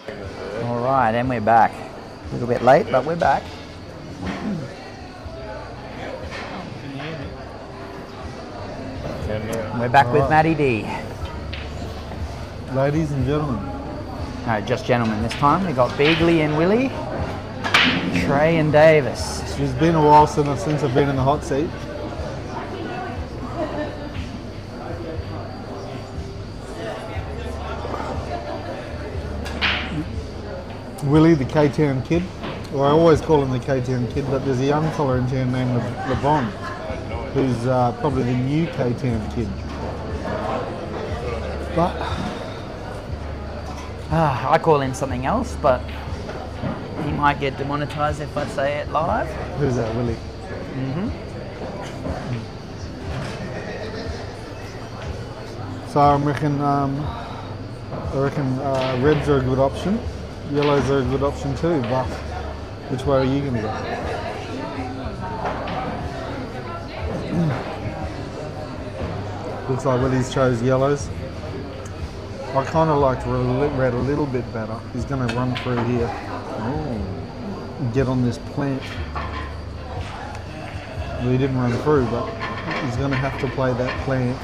All right, and we're back. A little bit late, but we're back. We're back with Matty D. Ladies and gentlemen. No, just gentlemen this time. We got Beagley and Willie, Trai and Davis. It's been a while since I've been in the hot seat. Willie, the K-Town kid. Well, I always call him the K-Town kid, but there's a young fella in town named LeBron, who's probably the new K-Town kid. But I call him something else, but he might get demonetized if I say it live. Who's that, Willie? So I reckon reds are a good option. Yellows are a good option too, but which way are you going to go? Looks like Willie's chose yellows. I kind of liked red a little bit better. He's going to run through here. Get on this plant. Well, he didn't run through, but he's going to have to play that plant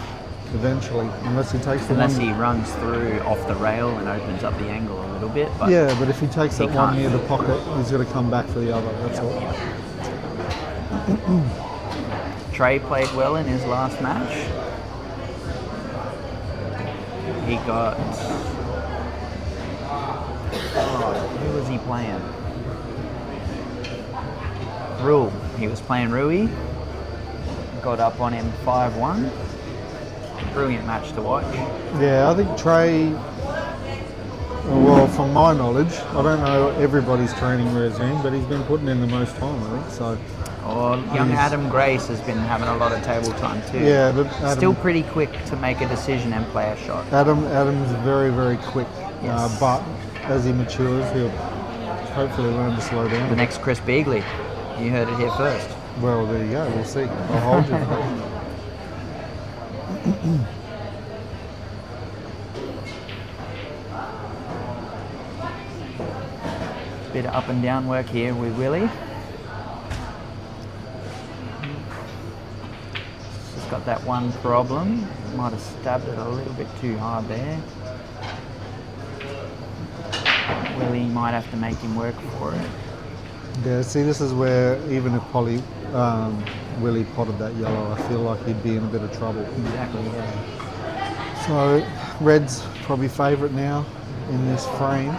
eventually, unless he takes the Unless one. he runs through off the rail and opens up the angle a little bit. But Yeah, but if he takes that one can't. near the pocket, he's going to come back for the other. That's all. Trai played well in his last match. He got... who was he playing? Rule. He was playing Rui. Got up on him 5-1. Brilliant match to watch. Yeah, I think Trai, well, from my knowledge, I don't know everybody's training regime, but he's been putting in the most time, I think, so. Or young Adam Grace has been having a lot of table time too. Yeah, but Adam, still pretty quick to make a decision and play a shot. Adam's very, very quick, Yes. but as he matures, he'll hopefully learn to slow down. The next Chris Beagley. You heard it here first. Well, there you go, we'll see. I'll hold you. Bit of up and down work here with Willie. Just got that one problem. Might have stabbed it a little bit too hard there. Willie might have to make him work for it. Yeah, see, this is where even if Willie potted that yellow, I feel like he'd be in a bit of trouble. Exactly, yeah. So, red's probably favourite now in this frame.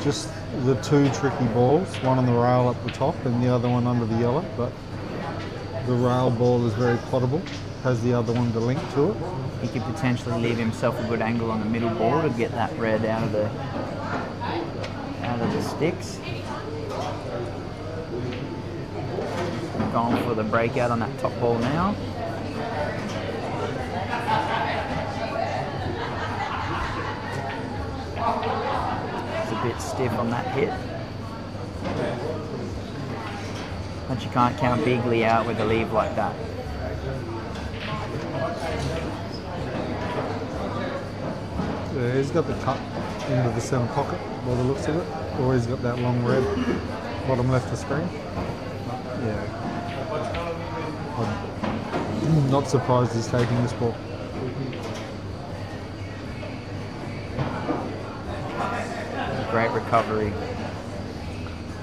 Just the two tricky balls, one on the rail up the top and the other one under the yellow, but the rail ball is very potable, has the other one to link to it. He could potentially leave himself a good angle on the middle ball to get that red out of the sticks. Going for the breakout on that top ball now. It's a bit stiff on that hit. But you can't count Beagley out with a leave like that. Yeah, he's got the cut into the centre pocket by the looks of it, or he's got that long red bottom left of screen. Yeah. I'm not surprised he's taking this ball. Great recovery.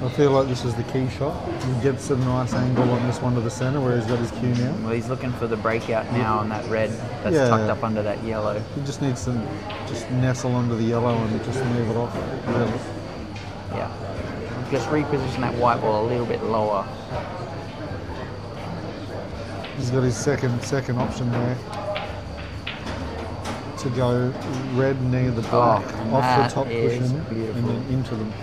I feel like this is the key shot. He gets a nice angle on this one to the centre where he's got his cue now. Well, he's looking for the breakout now on that red that's tucked up under that yellow. He just needs to just nestle under the yellow and just move it off. Really. Yeah. Just reposition that white ball a little bit lower. He's got his second option there to go red near the black off the top cushion and then into them.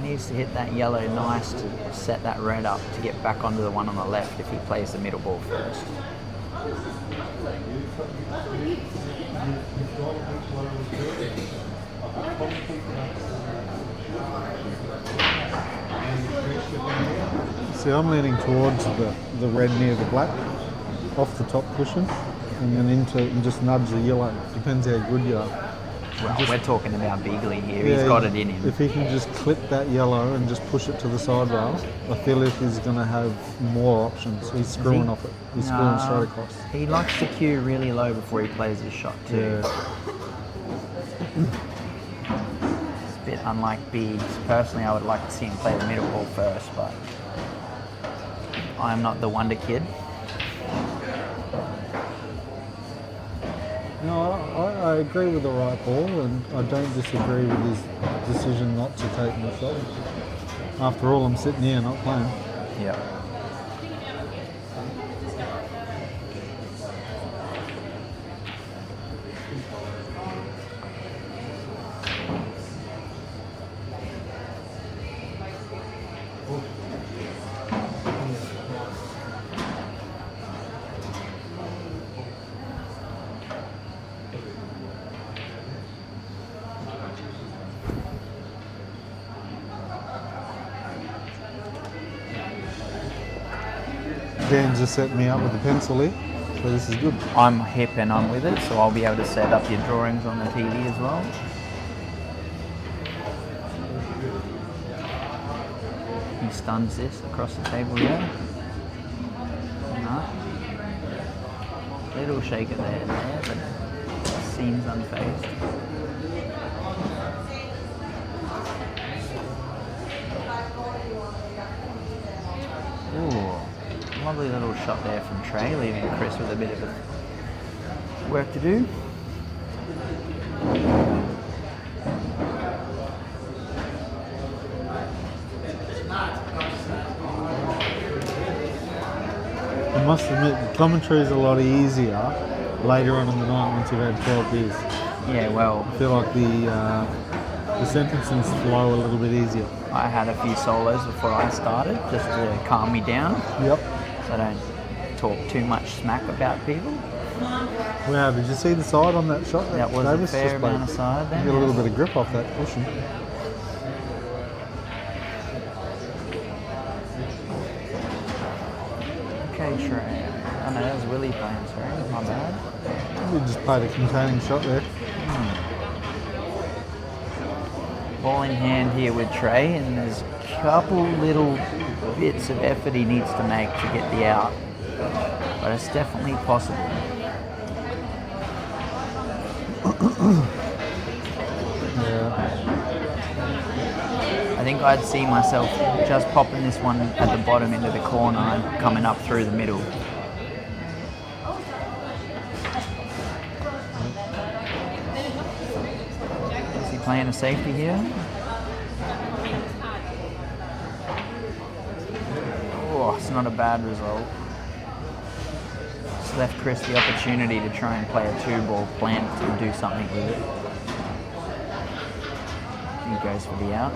Needs to hit that yellow nice to set that red up to get back onto the one on the left if he plays the middle ball first. See, I'm leaning towards the red near the black, off the top cushion, and then into and just nudge the yellow. Depends how good you are. Well, we're talking about Beagley here. He's got it in him. If he can just clip that yellow and just push it to the side rail, I feel like he's going to have more options. He's screwing off it. He's screwing straight across. He likes to cue really low before he plays his shot too. Yeah. It's a bit unlike Beags. Personally, I would like to see him play the middle ball first, but I'm not the wonder kid. No, I agree with the right ball, and I don't disagree with his decision not to take my shot. After all, I'm sitting here not playing. Yeah. Dan's just setting me up with the pencil here, so this is good. I'm hip and I'm with it, so I'll be able to set up your drawings on the TV as well. He stuns this across the table here. No. Little shaker there, but seems unfazed. Ooh. Lovely little shot there from Trai, leaving Chris with a bit of work to do. I must admit, the commentary is a lot easier later on in the night once you've had 12 beers. Yeah, well, I feel like the sentences flow a little bit easier. I had a few solos before I started, just to calm me down. Yep. So I don't talk too much smack about people. Wow, did you see the side on that shot? That was Davis a fair just amount of side there. Get a little bit of grip off that cushion. Okay, Trai. Oh no, that was Willie playing, sorry, my bad. We just played a containing shot there. Ball in hand here with Trai, and there's a couple little bits of effort he needs to make to get the out. But it's definitely possible. Yeah. I think I'd see myself just popping this one at the bottom into the corner and coming up through the middle. Is he playing a safety here? Oh, it's not a bad result. It's left Chris the opportunity to try and play a 2-ball plant and do something with it. He goes for the out.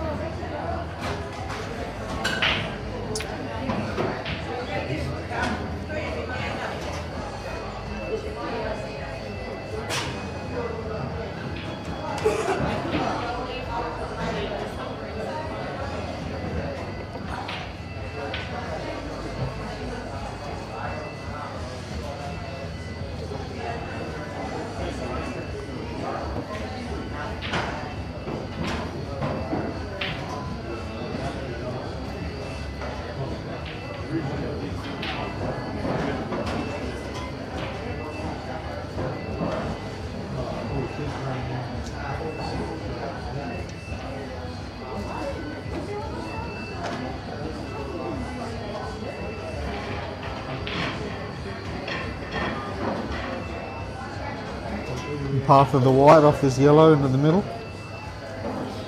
Path of the white off this yellow into the middle.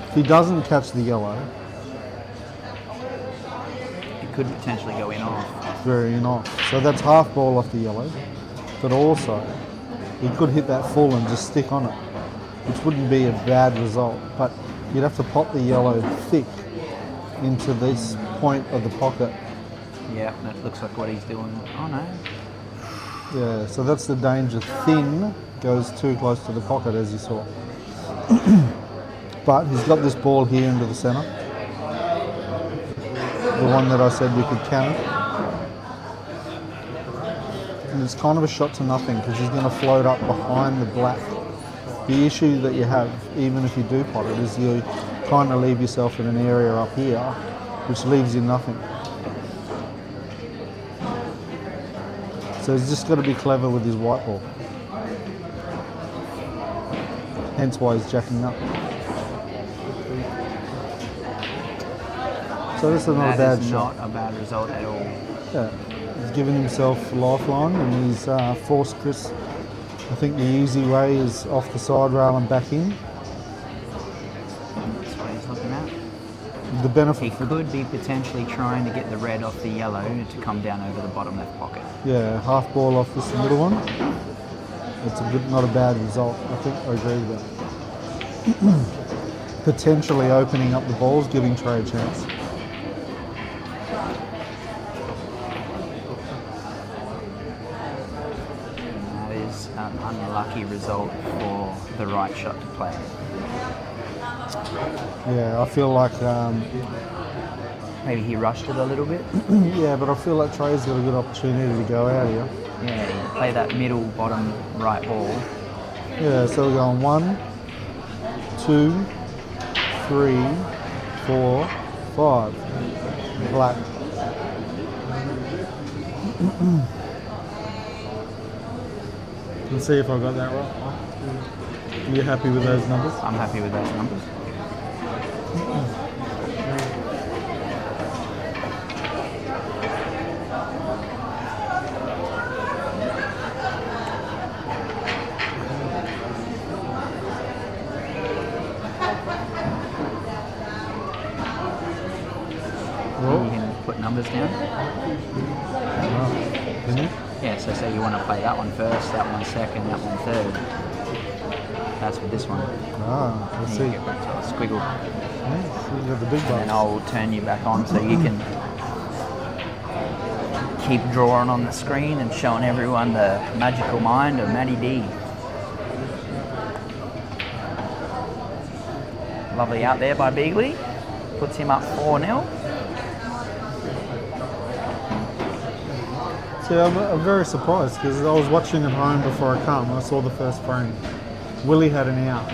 If he doesn't catch the yellow, It could potentially go in off. it's very in off. So that's half ball off the yellow, but also he could hit that full and just stick on it, which wouldn't be a bad result, but you'd have to pop the yellow thick into this point of the pocket. Yeah, that looks like what he's doing. Oh no. Yeah, so that's the danger. Thin goes too close to the pocket, as you saw. But he's got this ball here into the centre. The one that I said we could cannon. And it's kind of a shot to nothing because he's going to float up behind the black. The issue that you have, even if you do pot it, is you kind of leave yourself in an area up here, which leaves you nothing. So he's just got to be clever with his white ball. Hence why he's jacking up. So this is not a bad shot. Not a bad result at all. Yeah, he's given himself a lifeline and he's forced Chris. I think the easy way is off the side rail and back in. That's what he's looking at. The benefit He could be potentially trying to get the red off the yellow to come down over the bottom left pocket. yeah, half ball off this middle one. It's a good, not a bad result. I think I agree with that. Potentially opening up the balls, giving Trai a chance. That is an unlucky result for the right shot to play. Yeah, I feel like Maybe he rushed it a little bit. yeah, but I feel like Trai's got a good opportunity to go out here. Yeah, play that middle bottom right ball. Yeah, so we're going 1, 2, 3, 4, 5. Black. Let's see if I got that right. Are you happy with those numbers? I'm happy with those numbers. You can put numbers down. Can you? Yeah, so say you want to play that one first, that one second, that one third. That's for this one. Ah, let's see. You get back to a squiggle. Yeah, you got the big And bucks. I'll turn you back on so you can keep drawing on the screen and showing everyone the magical mind of Matty D. Lovely out there by Beagley. Puts him up 4-0. See, I'm very surprised because I was watching at home before I come. I saw the first frame. Willie had an out.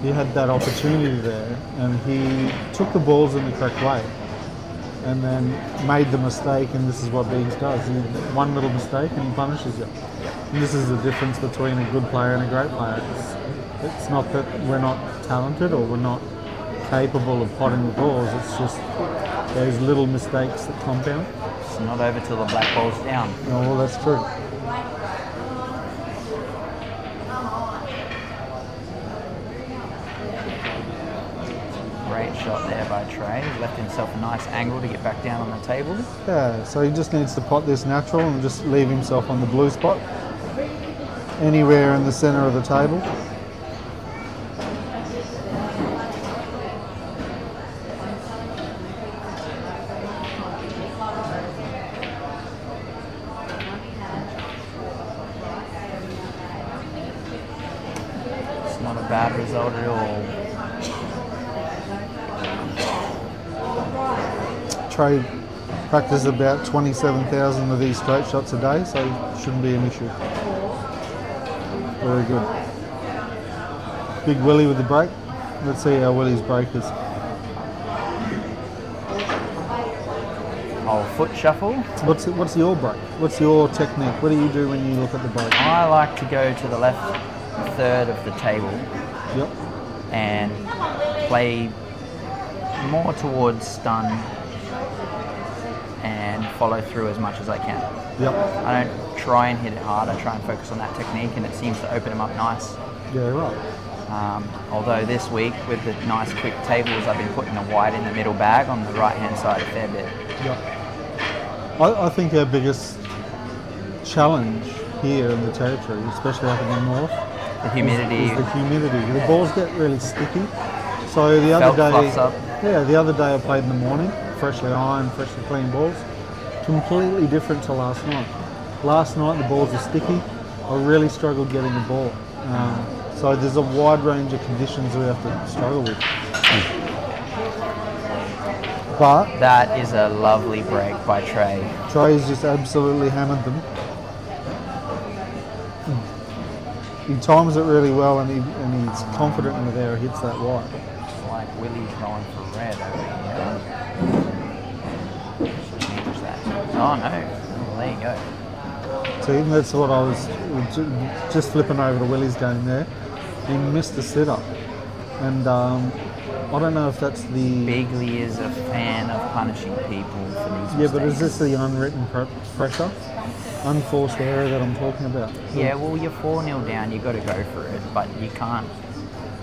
He had that opportunity there, and he took the balls in the correct way, and then made the mistake. And this is what Beans does: one little mistake, and he punishes you. And this is the difference between a good player and a great player. It's not that we're not talented or we're not capable of potting the balls. It's just those little mistakes that compound. It's not over till the black ball's down. Oh, well, that's true. Great shot there by Trai. He's left himself a nice angle to get back down on the table. Yeah, so he just needs to pot this natural and just leave himself on the blue spot. Anywhere in the centre of the table. It's not a bad result at all. Trai practices about 27,000 of these straight shots a day, so it shouldn't be an issue. Very good. Big Willie with the break. Let's see how Willie's break is. Oh, foot shuffle. What's your break? What's your technique? What do you do when you look at the break? I like to go to the left third of the table Yep. and play more towards stun and follow through as much as I can. Yep. I don't try and hit it hard, I try and focus on that technique, and it seems to open them up nice. Yeah, right. Although this week with the nice quick tables, I've been putting the white in the middle bag on the right hand side a fair bit. Yep. I think our biggest challenge here in the territory, especially up in the north, The humidity. is the humidity. The balls get really sticky. So the other Felt fluffs day, up. yeah, the other day I played in the morning, freshly ironed, freshly clean balls. Completely different to last night. Last night the balls were sticky. I really struggled getting the ball. So there's a wide range of conditions we have to struggle with. But That is a lovely break by Trai. Trai's just absolutely hammered them. He times it really well, and he's confident in the air. Hits that wide. It's like Willie's going for red over here. Should change that. Oh no. Well, there you go. So even that's what I was just flipping over to Willie's game there. He missed the sit-up, and I don't know if that's the Beagley is a fan of punishing people for these mistakes. yeah, but is this the unwritten pressure, unforced error that I'm talking about? Yeah, well, you're 4-0 down, you got to go for it, but you can't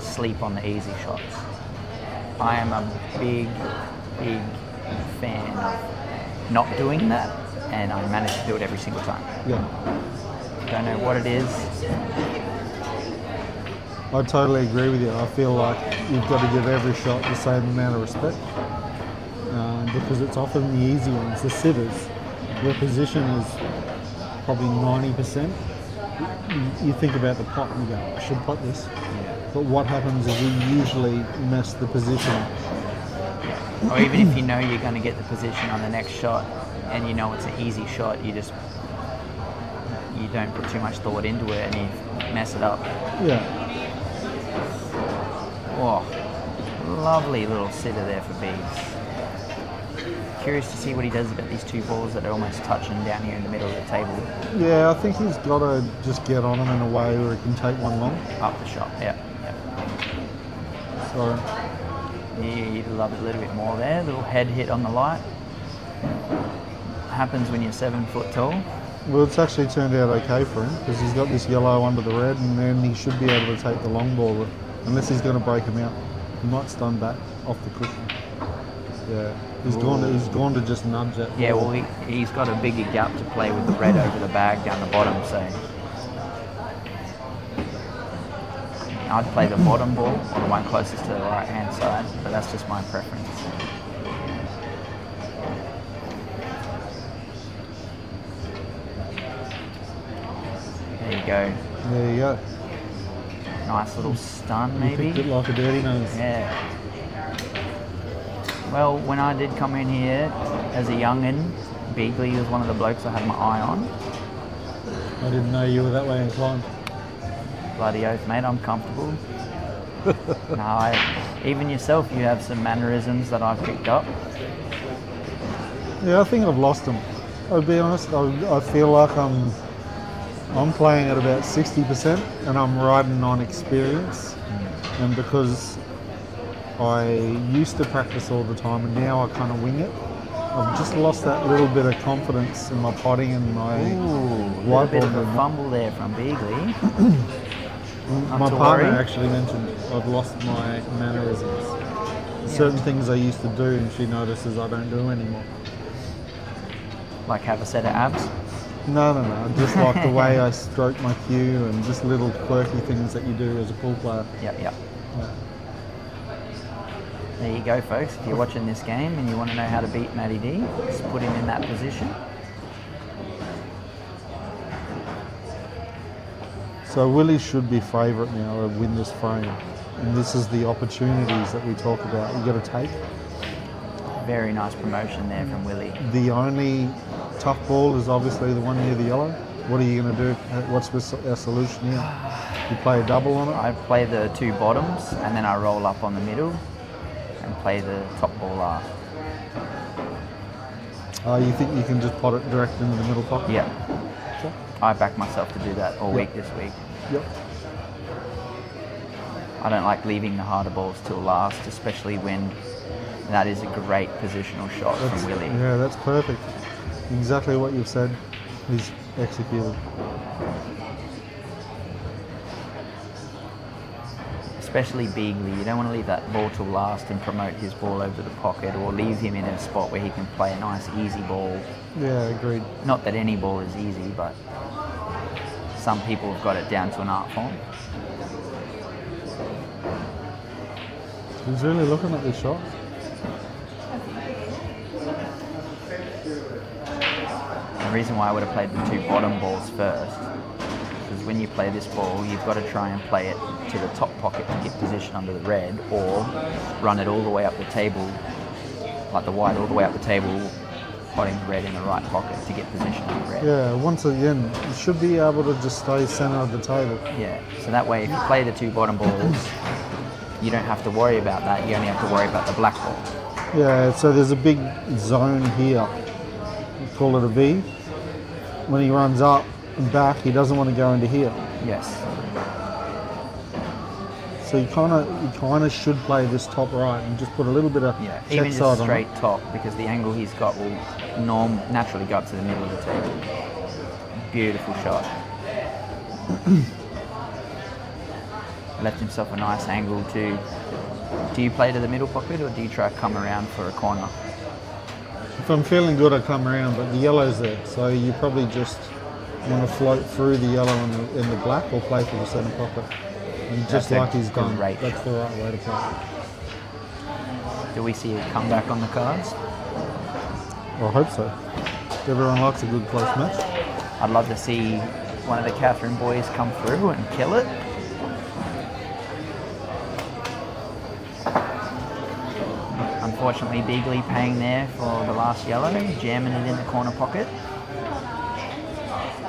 sleep on the easy shots. I am a big fan of not doing that, and I manage to do it every single time. Yeah. Don't know what it is. I totally agree with you. I feel like you've got to give every shot the same amount of respect because it's often the easy ones, the sitters. Their position is probably 90%. You think about the pot and you go, I should pot this. Yeah. But what happens is you usually mess the position. Or even if you know you're going to get the position on the next shot and you know it's an easy shot, you don't put too much thought into it and you mess it up. Yeah. Oh, lovely little sitter there for Beags. Curious to see what he does about these two balls that are almost touching down here in the middle of the table. Yeah, I think he's got to just get on them in a way where he can take one long. Up the shot, yeah. So You'd love it a little bit more there. Little head hit on the light. Happens when you're 7 foot tall. well, it's actually turned out okay for him because he's got this yellow under the red, and then he should be able to take the long ball unless he's going to break him out. He might stun back off the cushion. Yeah, he's gone to just nudge that. Yeah, ball. well, he's got a bigger gap to play with the red over the bag down the bottom, so I'd play the bottom ball, or the one closest to the right-hand side, but that's just my preference. There you go. There you go. Nice little stun, He maybe. picked it like a dirty nose. Yeah. Well, when I did come in here as a young'un, Beagley was one of the blokes I had my eye on. I didn't know you were that way inclined. Bloody oath, mate, I'm comfortable. No, even yourself, you have some mannerisms that I've picked up. Yeah, I think I've lost them. I'll be honest, I feel like I'm playing at about 60% and I'm riding on experience. And because I used to practice all the time and now I kind of wing it, I've just lost that little bit of confidence in my potting and my A bit of a fumble there from Beagley. My partner actually mentioned I've lost my mannerisms. Certain things I used to do and she notices I don't do anymore. Like have a set of abs. No. Just like the way I stroke my cue and just little quirky things that you do as a pool player. Yep. Yeah. There you go, folks. If you're watching this game and you want to know how to beat Matty D, just put him in that position. So Willie should be favourite now to win this frame. And this is the opportunities that we talk about. You've got to take. Very nice promotion there from Willie. The only tough ball is obviously the one near the yellow. What are you going to do? What's our solution here? You play a double on it? I play the two bottoms and then I roll up on the middle and play the top ball last. You think you can just pot it direct into the middle pocket? Yeah. Okay. I back myself to do that all week this week. Yep. I don't like leaving the harder balls till last, especially when that is a great positional shot from Willie. Yeah, that's perfect. Exactly what you've said. He's executed. Especially Beagley, you don't want to leave that ball till last and promote his ball over the pocket, or leave him in a spot where he can play a nice easy ball. Yeah, agreed. Not that any ball is easy, but some people have got it down to an art form. He's really looking at this shot. The reason why I would have played the two bottom balls first, because is when you play this ball, you've got to try and play it to the top pocket to get position under the red, or run it all the way up the table, like the white all the way up the table, potting the red in the right pocket to get position on the red. Yeah, once again, you should be able to just stay centre of the table. Yeah, so that way if you play the two bottom balls, you don't have to worry about that, you only have to worry about the black ball. Yeah, so there's a big zone here. We call it a V. When he runs up and back, he doesn't want to go into here. Yes. So you kind of should play this top right and just put a little bit of Even check side just on straight it. top, because the angle he's got will naturally go up to the middle of the table. Beautiful shot. Left himself a nice angle too. Do you play to the middle pocket, or do you try to come around for a corner? If I'm feeling good, I come around, but the yellow's there, so you probably just want to float through the yellow in the black, or play for the centre pocket. And just like he's done, that's the right way to play. Do we see a comeback on the cards? Well, I hope so. Everyone likes a good close match. I'd love to see one of the Catherine boys come through and kill it. Unfortunately, Beagley paying there for the last yellow, jamming it in the corner pocket.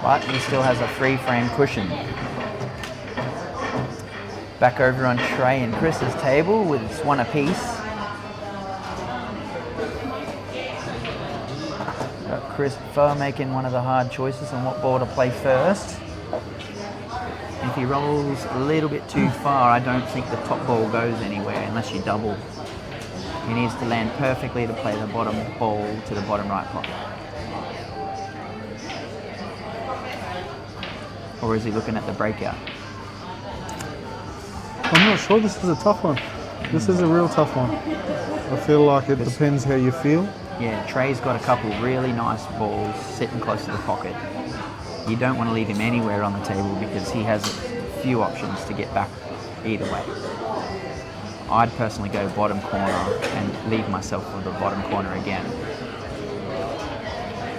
But he still has a free frame cushion. Back over on Trai and Chris's table with one apiece. Got Christopher making one of the hard choices on what ball to play first. If he rolls a little bit too far, I don't think the top ball goes anywhere unless you double. He needs to land perfectly to play the bottom ball to the bottom right pocket. Or is he looking at the breakout? I'm not sure. This is a tough one. This is a real tough one. I feel like it depends how you feel. Yeah, Trey's got a couple really nice balls sitting close to the pocket. You don't want to leave him anywhere on the table because he has a few options to get back either way. I'd personally go bottom corner and leave myself for the bottom corner again.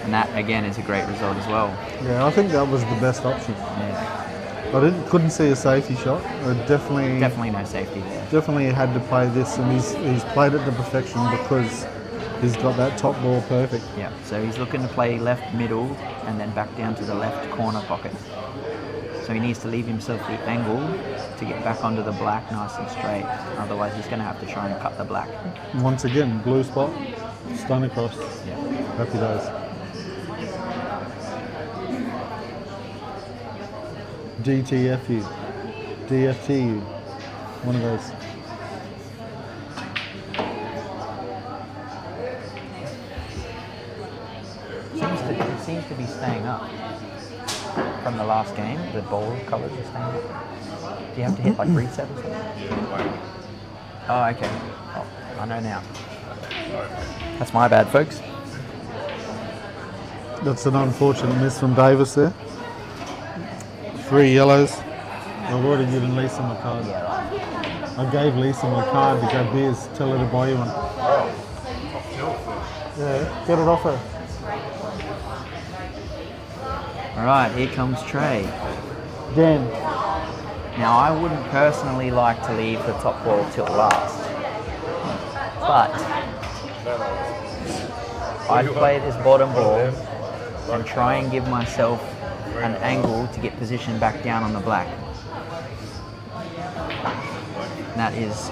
And that again is a great result as well. Yeah, I think that was the best option. Yeah. I couldn't see a safety shot. Definitely no safety there. Definitely had to play this, and he's played it to perfection because he's got that top ball perfect. Yeah, so he's looking to play left middle and then back down to the left corner pocket. So he needs to leave himself the angle to get back onto the black nice and straight. Otherwise he's going to have to try and cut the black. Once again, blue spot, stun across. Yeah. Happy days. DTFU, DFTU, one of those. It seems to be staying up from the last game. The ball colours are staying up. Do you have to hit like reset or something? Oh, okay. Oh, I know now. That's my bad, folks. That's an unfortunate miss from Davis there. 3 yellows. I've already given Lisa my card. I gave Lisa my card to go beers. Tell her to buy you one. Yeah, get it off her. Alright, here comes Trai. Dan. Now I wouldn't personally like to leave the top ball till last. But I'd play this bottom ball and try and give myself an angle to get position back down on the black. That is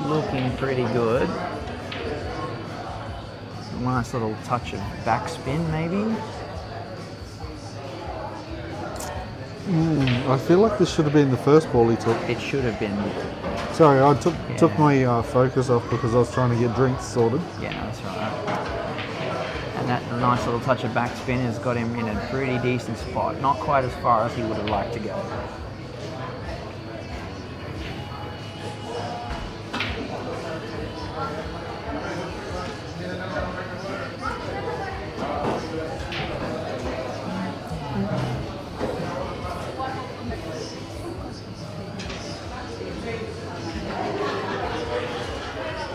looking pretty good. A nice little touch of backspin maybe. I feel like this should have been the first ball he took. It should have been. Sorry, I took my focus off because I was trying to get drinks sorted. Yeah, that's right. And that nice little touch of backspin has got him in a pretty decent spot. Not quite as far as he would have liked to go.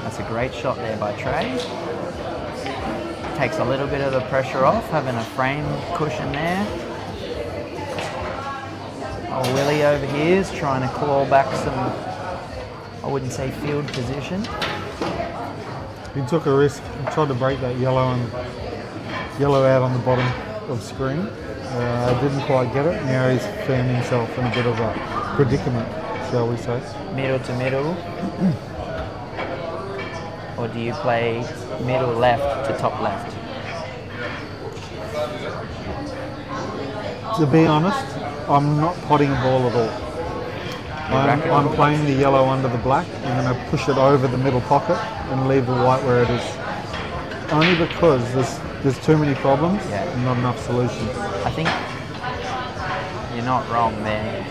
That's a great shot there by Trai. Takes a little bit of the pressure off, having a frame cushion there. Oh, Willie over here is trying to claw back some, I wouldn't say field position. He took a risk and tried to break that yellow out on the bottom of screen. Didn't quite get it. Now he's found himself in a bit of a predicament, shall we say. Middle to middle. Or do you play middle left to top left? To be honest, I'm not potting a ball at all. I'm playing the yellow under the black. I'm going to push it over the middle pocket and leave the white where it is. Only because there's too many problems and not enough solutions. I think you're not wrong there.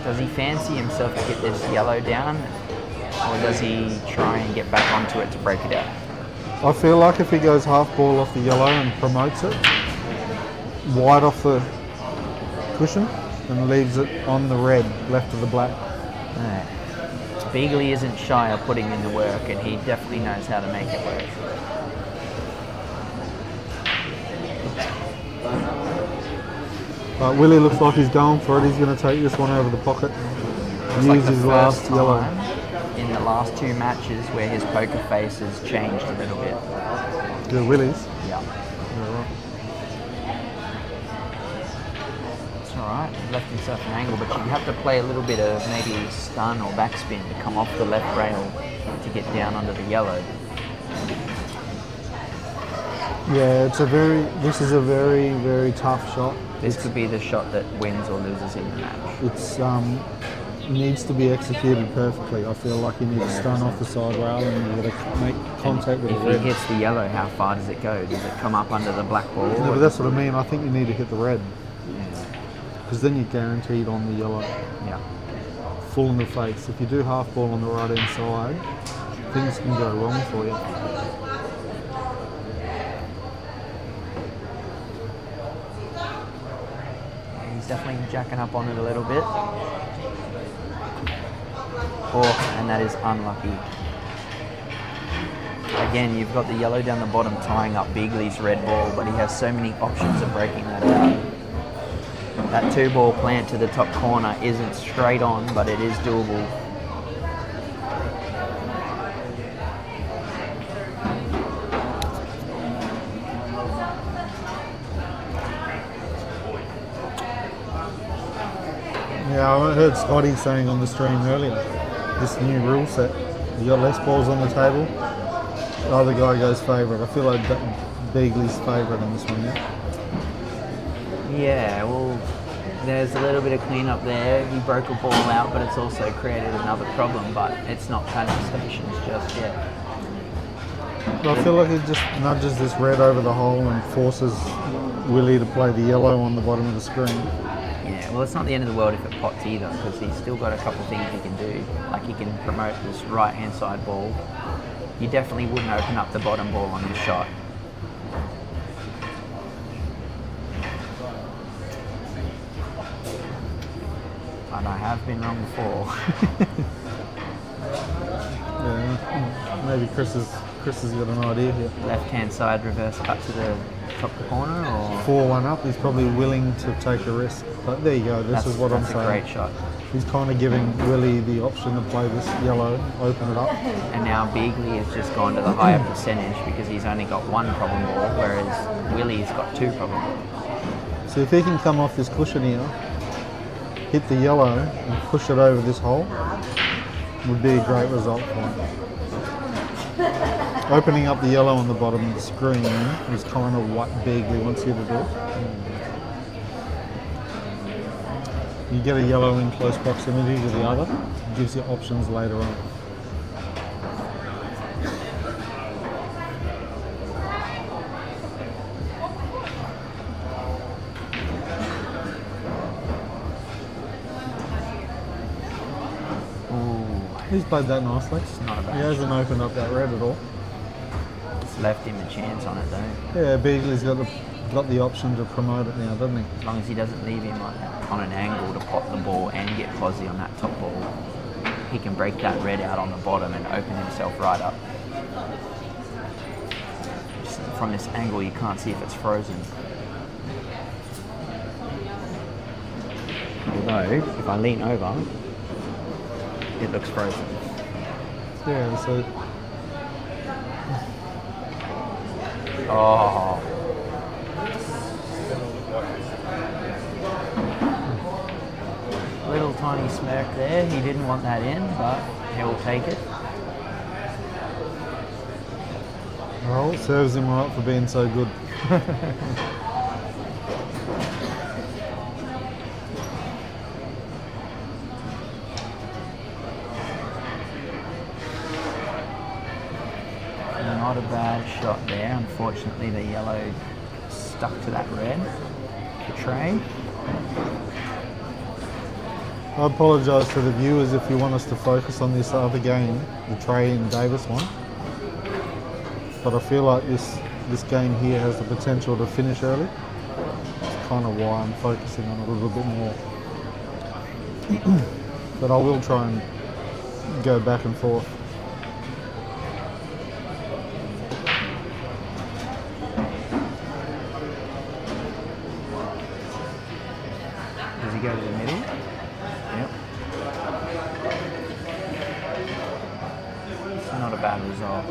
Does he fancy himself to get this yellow down, or does he try and get back onto it to break it out? I feel like if he goes half ball off the yellow and promotes it, white off the cushion, and leaves it on the red, left of the black. Right. Beagley isn't shy of putting in the work, and he definitely knows how to make it work. Willie looks like he's going for it. He's going to take this one over the pocket. Use his last yellow. In the last two matches where his poker face has changed a little bit. The Willie's? Yeah. Right. It's alright, he left himself an angle, but you have to play a little bit of maybe stun or backspin to come off the left rail to get down under the yellow. Yeah, this is a very, very tough shot. This could be the shot that wins or loses in the match. It's needs to be executed perfectly. I feel like you need to stun off the side rail and you've got to make contact with the red. If he hits the yellow, how far does it go? Does it come up under the black ball? No, but that's what I mean. I think you need to hit the red. Yeah. Because then you're guaranteed on the yellow. Yeah. Full in the face. If you do half ball on the right hand side, things can go wrong for you. He's definitely jacking up on it a little bit. Oh, and that is unlucky. Again, you've got the yellow down the bottom tying up Beagley's red ball, but he has so many options of breaking that out. That 2-ball plant to the top corner isn't straight on, but it is doable. Yeah, I heard Scotty saying on the stream earlier, this new rule set, you got less balls on the table, the other guy goes favourite. I feel like Beagley's favourite in this one, yeah? Yeah, well, there's a little bit of clean-up there. He broke a ball out, but it's also created another problem, but it's not panic stations just yet. I feel like it just nudges this red over the hole and forces Willie to play the yellow on the bottom of the screen. Yeah, well, it's not the end of the world if it pots either, because he's still got a couple of things he can do. Like he can promote this right-hand side ball. You definitely wouldn't open up the bottom ball on this shot. And I have been wrong before. Yeah, maybe Chris has got an idea here. Left-hand side reverse cut to the top corner, or 4-1 up, he's probably willing to take a risk. But there you go, this is what I'm saying. That's a great shot. He's kind of giving Willie the option to play this yellow, open it up. And now Beagley has just gone to the higher percentage because he's only got one problem ball, whereas Willie's got two problem balls. So if he can come off this cushion here, hit the yellow and push it over this hole, would be a great result for him. Opening up the yellow on the bottom of the screen is kind of what Beagley wants you to do. You get a yellow in close proximity to the other, it gives you options later on. He's played that nicely. It's not a bad He hasn't opened up that red at all. It's left him a chance on it though. Yeah, Beagley's got the option to promote it now, doesn't he? As long as he doesn't leave him on an angle to pot the ball and get Posy on that top ball, he can break that red out on the bottom and open himself right up. from this angle you can't see if it's frozen. Although, if I lean over, it looks frozen. Yeah, so Oh. Little tiny smirk there. He didn't want that in, but he'll take it. well, it serves him right for being so good. Not a bad shot there. Unfortunately, the yellow stuck to that red. The Trai. I apologise to the viewers if you want us to focus on this other game, the Trai and Davis one. But I feel like this game here has the potential to finish early. That's kind of why I'm focusing on it a little bit more. But I will try and go back and forth. Does he go to the middle? Yep. It's not a bad result.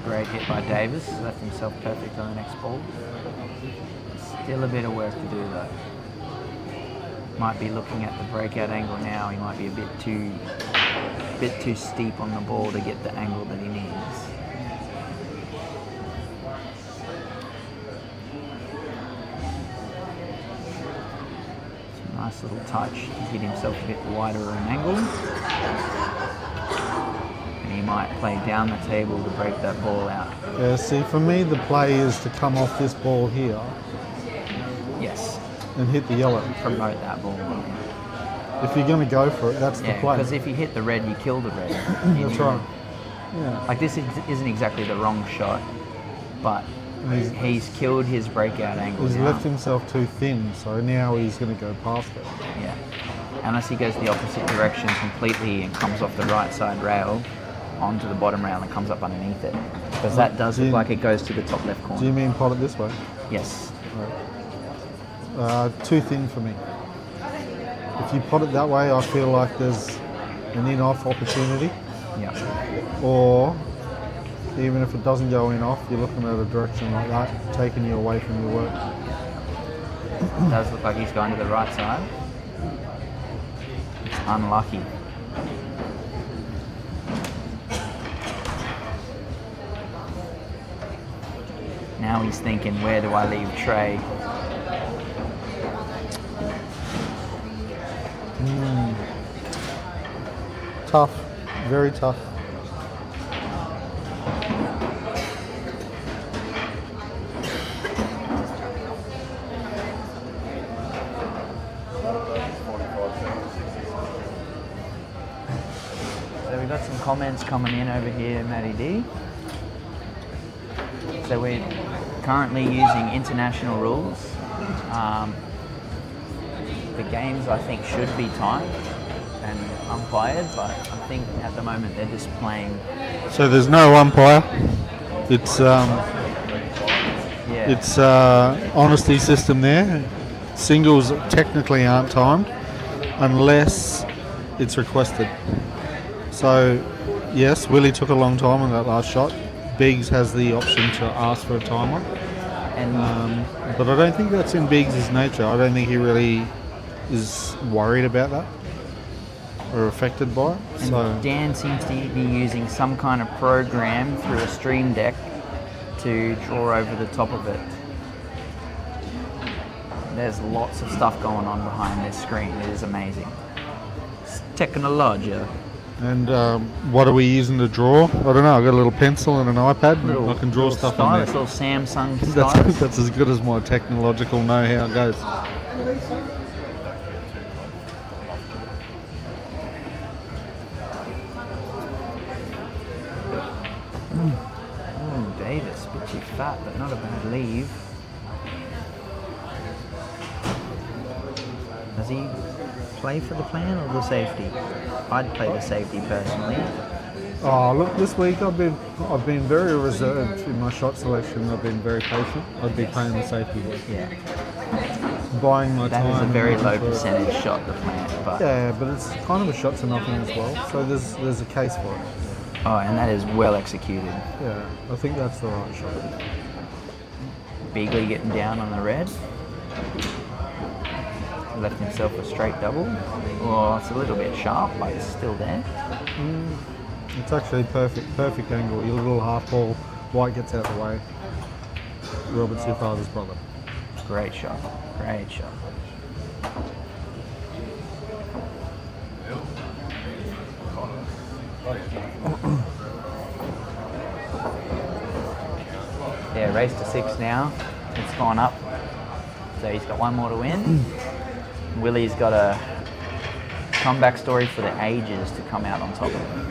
Great hit by Davis. Left himself perfect on the next ball. Still a bit of work to do though. Might be looking at the breakout angle now. He might be a bit too steep on the ball to get the angle that he needs. Some nice little touch to get himself a bit wider of an angle. And he might play down the table to break that ball out. Yeah, see, for me the play is to come off this ball here Yes. and hit the yellow. Promote that ball. If you're going to go for it, that's the Yeah, play. because if you hit the red, you kill the red. That's right. Yeah. Like this isn't exactly the wrong shot, but he's killed his breakout angle He's now. left himself too thin, so now he's going to go past it. Yeah. Unless he goes the opposite direction completely and comes off the right side rail onto the bottom rail and comes up underneath it. Because that does look like it goes to the top left Do corner. you mean pot it this way? Yes. Too thin for me. If you pot it that way, I feel like there's an in-off opportunity. Yeah. Or even if it doesn't go in-off, you're looking at a direction like that, taking you away from your work. It does look like he's going to the right side. It's unlucky. Now he's thinking, where do I leave Trai? Tough, very tough. So we've got some comments coming in over here, Matty D. So we're currently using international rules. The games I think should be timed and umpired, but I think at the moment they're just playing. So there's no umpire. It's Yeah. it's honesty system there. Singles technically aren't timed unless it's requested. So yes, Willie took a long time on that last shot. Biggs has the option to ask for a timer, and but I don't think that's in Biggs' nature. I don't think he really is worried about that or affected by it. and So Dan seems to be using some kind of program through a stream deck to draw over the top of it. There's lots of stuff going on behind this screen. It is amazing. It's technology. and what are we using to draw? I don't know. I've got a little pencil and an iPad. And I can draw stuff on It's there. little Samsung stylus. That's as good as my technological know-how goes. too fat, but not a bad leave. Does he play for the plan or the safety? I'd play the safety personally. Oh, look, this week I've been very reserved in my shot selection. I've been very patient. I'd be playing the safety week. Yeah. Buying my That time. is a very and low making sure- percentage shot, the plant, but Yeah, but it's kind of a shot to nothing as well. So there's a case for it. oh, and that is well executed. Yeah, I think that's the right shot. Beagley getting down on the red. Left himself a straight double. Oh, it's a little bit sharp, but it's still there. It's actually perfect angle. Your little half ball, white gets out of the way. Robert's your father's brother. Great shot. Great shot. Yeah, race to 6 now. It's gone up. So he's got one more to win. Willie's got a comeback story for the ages to come out on top of him.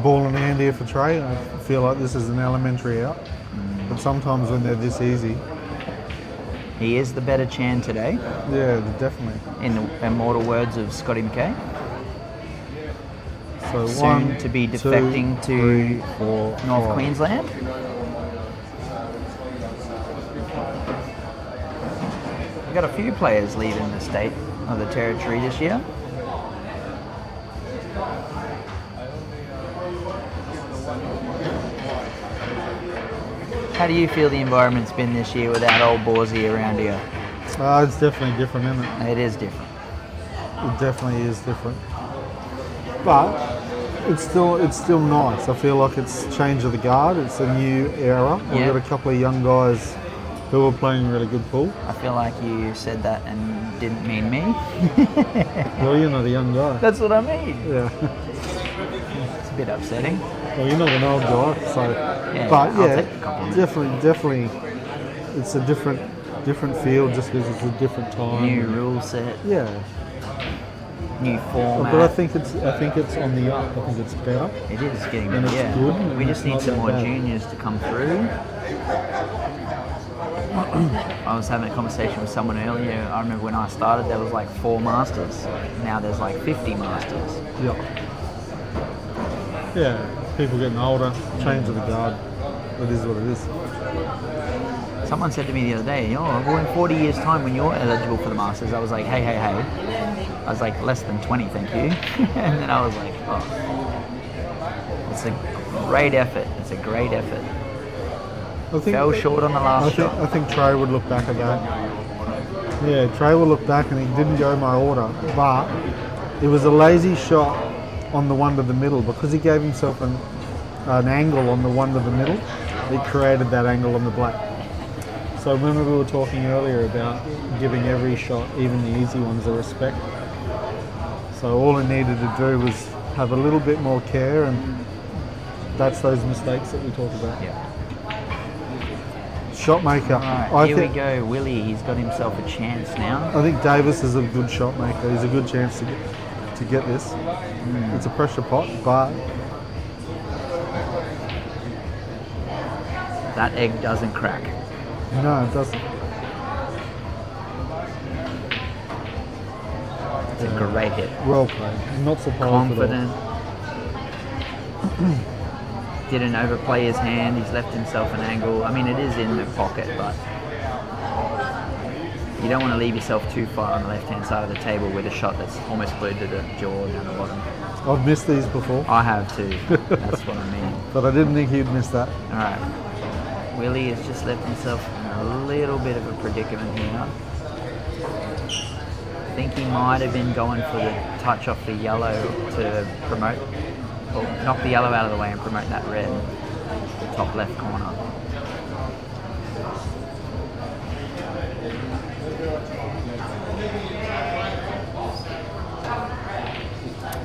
Ball in hand here for Trai. I feel like this is an elementary out. But sometimes when they're this easy, He is the better Chan today, yeah, definitely. in the immortal words of Scotty McKay. So Soon one, to be two, defecting to 3, 4, North 5. Queensland. We've got a few players leaving the state of the territory this year. How do you feel the environment's been this year without old Borsey around here? It's definitely different, isn't it? It is different. It definitely is different. But it's still nice. I feel like it's change of the guard. It's a new era. We've Yeah. got a couple of young guys who are playing really good pool. I feel like you said that and didn't mean me. Well, you're not a young guy. That's what I mean. Yeah. It's a bit upsetting. Well, you're not an old guy, so. Yeah, But I'll yeah, take the compliment. definitely, it's a different field just because it's a different time. New rule set, Yeah. new format. But I think it's on the up. I think it's better. It is getting And better, it's yeah. good, and We it's just need not some that more bad. juniors to come through. I was having a conversation with someone earlier. I remember when I started, there was like 4 masters. Now there's like 50 masters. Yeah. Yeah. People getting older, change of the guard. It is what it is. Someone said to me the other day, "Oh, well, in 40 years' time, when you're eligible for the masters," I was like, "Hey, hey, hey." I was like, "Less than 20, thank you." And then I was like, "Oh, it's a great effort. It's a great effort." I think Fell short on the last shot. I think Trai would look back at that. Yeah, Trai will look back and he didn't go my order, but it was a lazy shot on the one to the middle because he gave himself an angle on the one to the middle. It created that angle on the black. So remember we were talking earlier about giving every shot, even the easy ones, a respect. So all he needed to do was have a little bit more care, and that's those mistakes that we talk about. Yeah. Shot maker. Alright, here we go. Willie, he's got himself a chance now. I think Davis is a good shot maker. He's a good chance to get this. It's a pressure pot, but That egg doesn't crack. no, it doesn't. It's a great hit. Well played. Not surprised Confident. Didn't overplay his hand. He's left himself an angle. I mean, it is in the pocket, but you don't want to leave yourself too far on the left-hand side of the table with a shot that's almost glued to the jaw down the bottom. at all. I've missed these before, I have too. That's what I mean. but I didn't think he'd miss that. All right. Willie has just left himself in a little bit of a predicament here. I think he might have been going for the touch off the yellow to promote, or knock the yellow out of the way and promote that red, the top left corner.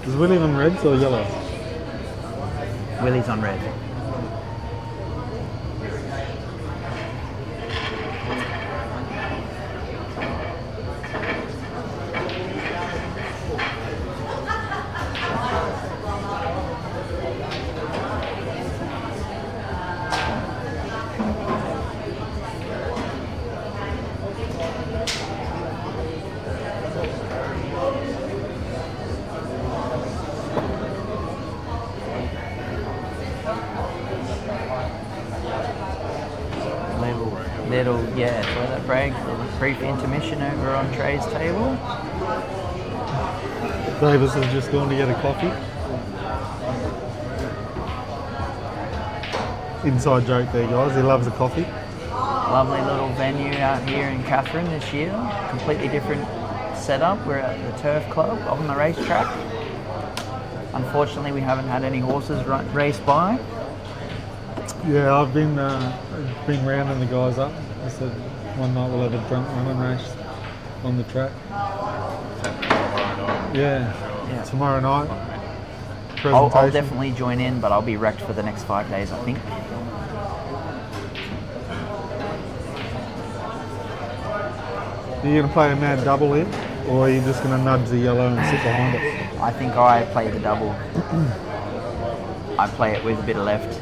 Is Willie on reds or yellow? Willie's on red. little, toilet break, a brief intermission over on Trai's table. Davis has just gone to get a coffee. Inside joke there, guys. He loves a coffee. Lovely little venue out here in Catherine this year. Completely different setup. We're at the Turf Club on the racetrack. Unfortunately, we haven't had any horses race by. Yeah, I've been rounding the guys up. I said one night we'll have a drunk running race on the track. Yeah. Tomorrow night. I'll definitely join in, but I'll be wrecked for the next 5 days, I think. Are you going to play a mad double here, or are you just going to nudge the yellow and sit behind it? I think I play the double. I play it with a bit of left.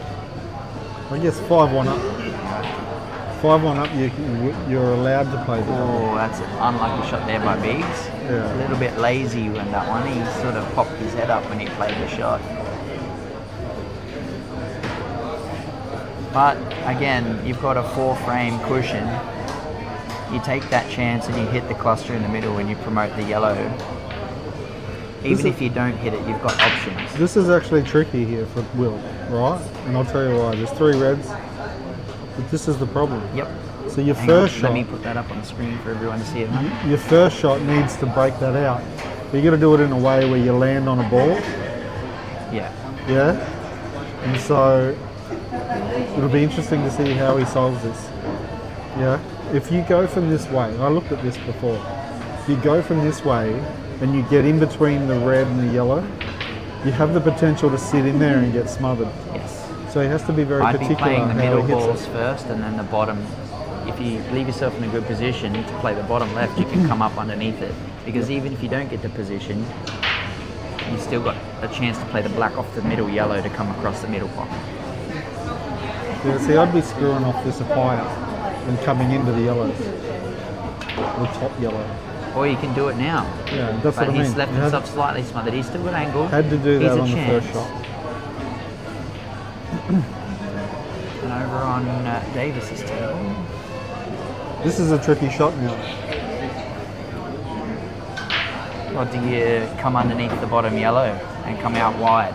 I guess 5-1 up. 5-1 up, you're allowed to play the double. Oh, that's an unlucky shot there by Biggs. Yeah. A little bit lazy when that one. He sort of popped his head up when he played the shot. But again, you've got a 4-frame cushion. You take that chance and you hit the cluster in the middle and you promote the yellow. Even if you don't hit it, you've got options. This is actually tricky here for Will, right? And I'll tell you why. There's 3 reds, but this is the problem. Yep. So your first shot... Let me put that up on the screen for everyone to see it. Your first shot needs to break that out. But you got to do it in a way where you land on a ball. Yeah. Yeah? And so it'll be interesting to see how he solves this. Yeah? If you go from this way, I looked at this before. If you go from this way and you get in between the red and the yellow, you have the potential to sit in there and get smothered. Yes. So he has to be very I'd particular be playing the how middle he hits balls it. first and then the bottom. If you leave yourself in a good position to play the bottom left, you can come up underneath it. Because even if you don't get the position, you've still got a chance to play the black off the middle yellow to come across the middle pocket. Yeah, see, I'd be screwing off this higher and coming into the yellow, the top yellow. Or you can do it now. Yeah, that's what I mean. He's left himself slightly smothered. He's still got angle. Had to do that He's on a the chance. first shot. And over on Davis's table. This is a tricky shot now. Or do you come underneath the bottom yellow and come out wide?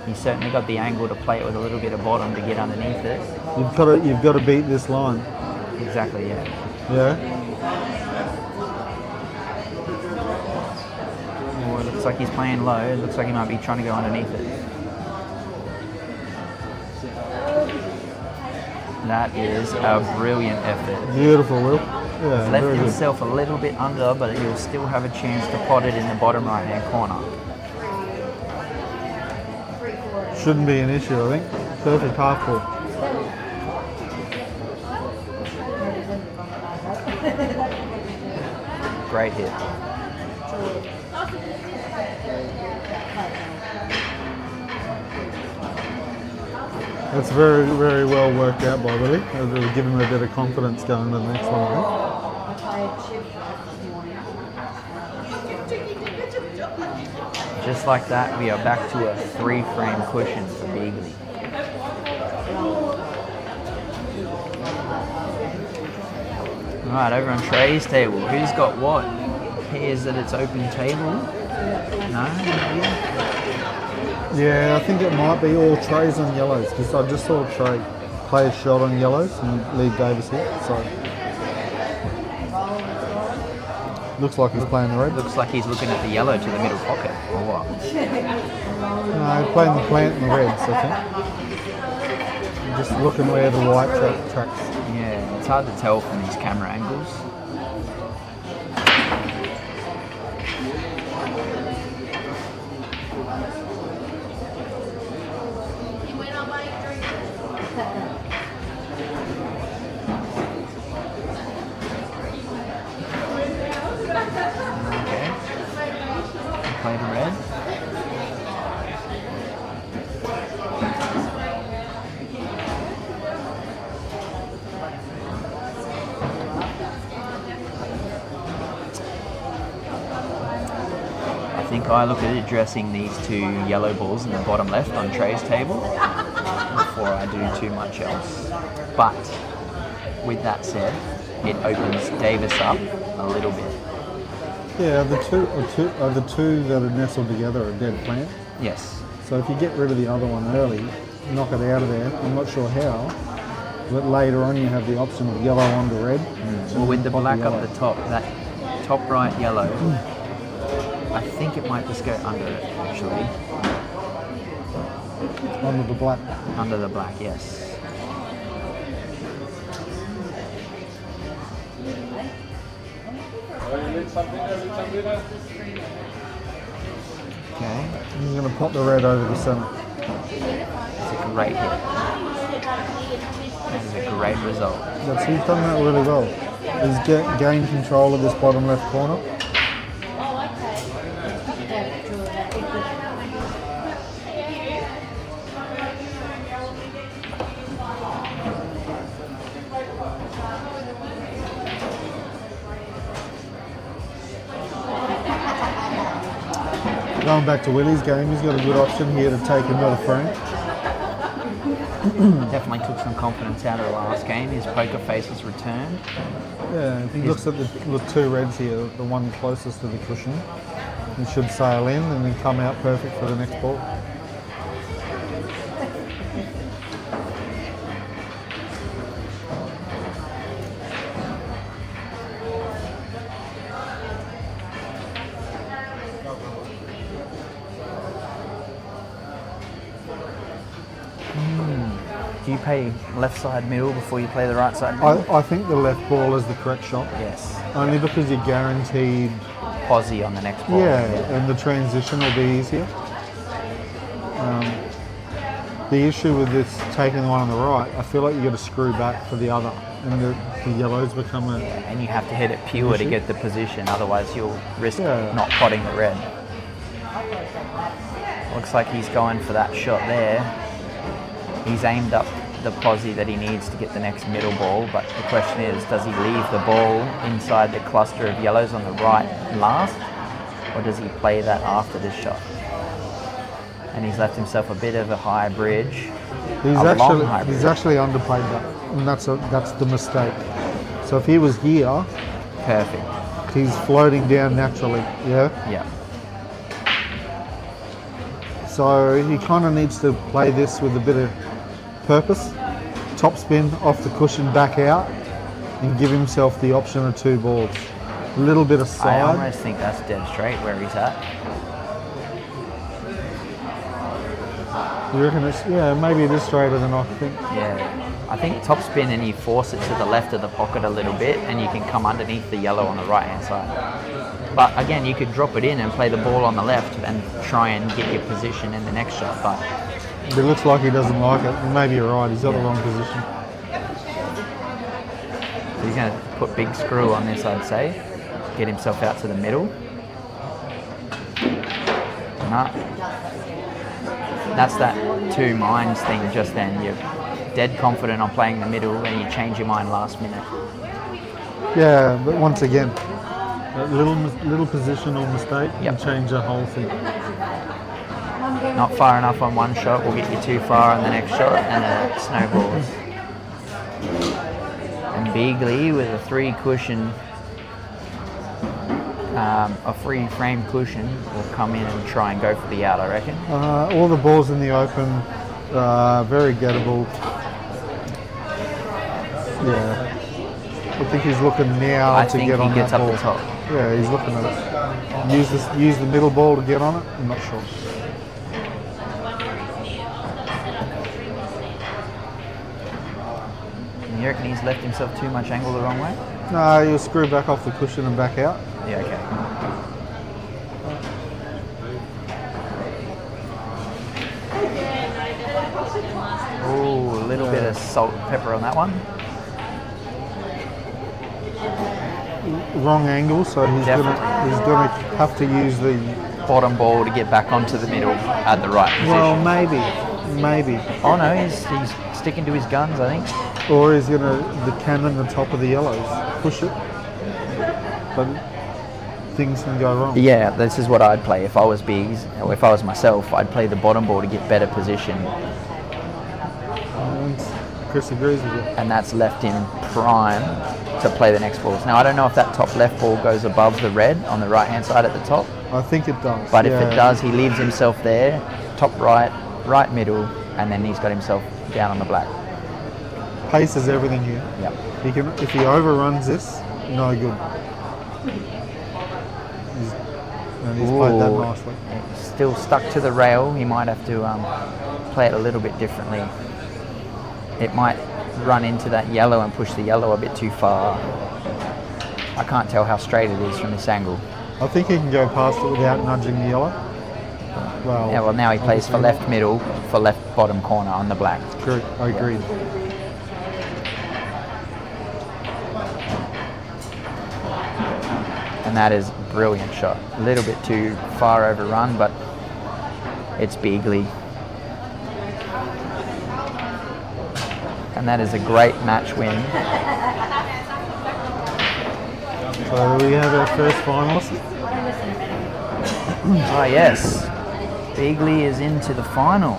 You certainly got the angle to play it with a little bit of bottom to get underneath it. You've got to beat this line. Exactly, yeah. Yeah. Oh, it looks like he's playing low. It looks like he might be trying to go underneath it. That is a brilliant effort. Beautiful, Will. Yeah, He's left very good. himself a little bit under, but he'll still have a chance to pot it in the bottom right-hand corner. Shouldn't be an issue, I think. Perfect half ball. Great hit. That's very, very well worked out by Willie. It'll give him a bit of confidence going to the next one, I think. Just like that, we are back to a 3-frame cushion for Beagley. Alright, over on Trai's table. Who's got what? Appears that it's open table. No? Yeah, I think it might be all Trays on yellows, because I just saw Trai play a shot on yellows and leave Davis here, so... Looks like he's playing the red. Looks like he's looking at the yellow to the middle pocket, or what? No, playing the plant and the reds, I think. Just looking where the white tracks. Yeah, it's hard to tell from these camera angles. Okay. Play the red. I think I look at addressing these 2 yellow balls in the bottom left on Trai's table before I do too much else. But with that said, it opens Davis up a little bit. Yeah, the two that are nestled together are dead plant. Yes. So if you get rid of the other one early, knock it out of there. I'm not sure how, but later on you have the option of yellow onto red. Well, with the black up the top, that top right yellow, I think it might just go under it actually. Under the black. Under the black, yes. Okay. He's going to pop the red over the centre. It's a great hit. That is a great result. He's done that really well. He's gained control of this bottom left corner. Going back to Willie's game, he's got a good option here to take another frame. Definitely took some confidence out of the last game. His poker face has returned. Yeah, if he looks at the two reds here, the one closest to the cushion, he should sail in and then come out perfect for the next ball. Do you play left side middle before you play the right side middle? I think the left ball is the correct shot. Yes. Only because you're guaranteed. Posy on the next ball. Yeah, and the transition will be easier. The issue with this taking the one on the right, I feel like you got to screw back for the other, and the yellows become a. And you have to hit it pure issue to get the position, otherwise you'll risk Yeah. not potting the red. Looks like he's going for that shot there. He's aimed up the posy that he needs to get the next middle ball, but the question is, does he leave the ball inside the cluster of yellows on the right last, or does he play that after this shot? And he's left himself a bit of a high bridge. He's actually underplayed that, and that's the mistake. So if he was here, Perfect. he's floating down naturally. Yeah. Yeah. So he kind of needs to play this with a bit of purpose. Top spin off the cushion, back out, and give himself the option of two balls. A little bit of I side. almost think that's dead straight where he's at. You reckon it's, yeah, maybe it is straighter than I think. Yeah. I think top spin and you force it to the left of the pocket a little bit and you can come underneath the yellow on the right hand side. But again, you could drop it in and play the ball on the left and try and get your position in the next shot. But It looks like he doesn't like it. Maybe you're right, he's got the wrong position. he's going to put big screw on this, I'd say. Get himself out to the middle. Nah. That's that two minds thing just then. You're dead confident on playing the middle and you change your mind last minute. Yeah, but once again, a little positional mistake Yep. can change the whole thing. Not far enough on one shot will get you too far on the next shot and it snowballs. And Beagley with a three cushion, a free frame cushion will come in and try and go for the out, I reckon. All the balls in the open, very gettable. Yeah. I think he's looking now I to think get on he gets that up ball. the top. Yeah, he's looking at it. Use the middle ball to get on it? I'm not sure. You reckon he's left himself too much angle the wrong way? No, you'll screw back off the cushion and back out. Yeah, okay. Oh, a little bit of salt and pepper on that one. Wrong angle, so he's gonna have to use the. Bottom ball to get back onto the middle at the right position. Well, maybe. Oh no, he's sticking to his guns, I think. Or he's gonna the cannon the top of the yellows, push it. But things can go wrong. Yeah, this is what I'd play if I was Biggs, or if I was myself. I'd play the bottom ball to get better position. And Chris agrees with you. and that's left him prime to play the next balls. Now I don't know if that top left ball goes above the red on the right hand side at the top, I think it does. but if it does, he leaves himself there, top right, right middle, and then he's got himself down on the black. Pace is everything here. Yep. He can, if he overruns this, no good. He's played that Ooh, nicely. it's still stuck to the rail. He might have to play it a little bit differently. It might run into that yellow and push the yellow a bit too far. I can't tell how straight it is from this angle. I think he can go past it without nudging the yellow. Well, Yeah, well now he plays for left middle, for left bottom corner on the black. I agree. And that is a brilliant shot. A little bit too far overrun, but it's Beagley. And that is a great match win. So we have our first finalist. Ah yes, Beagley is into the final.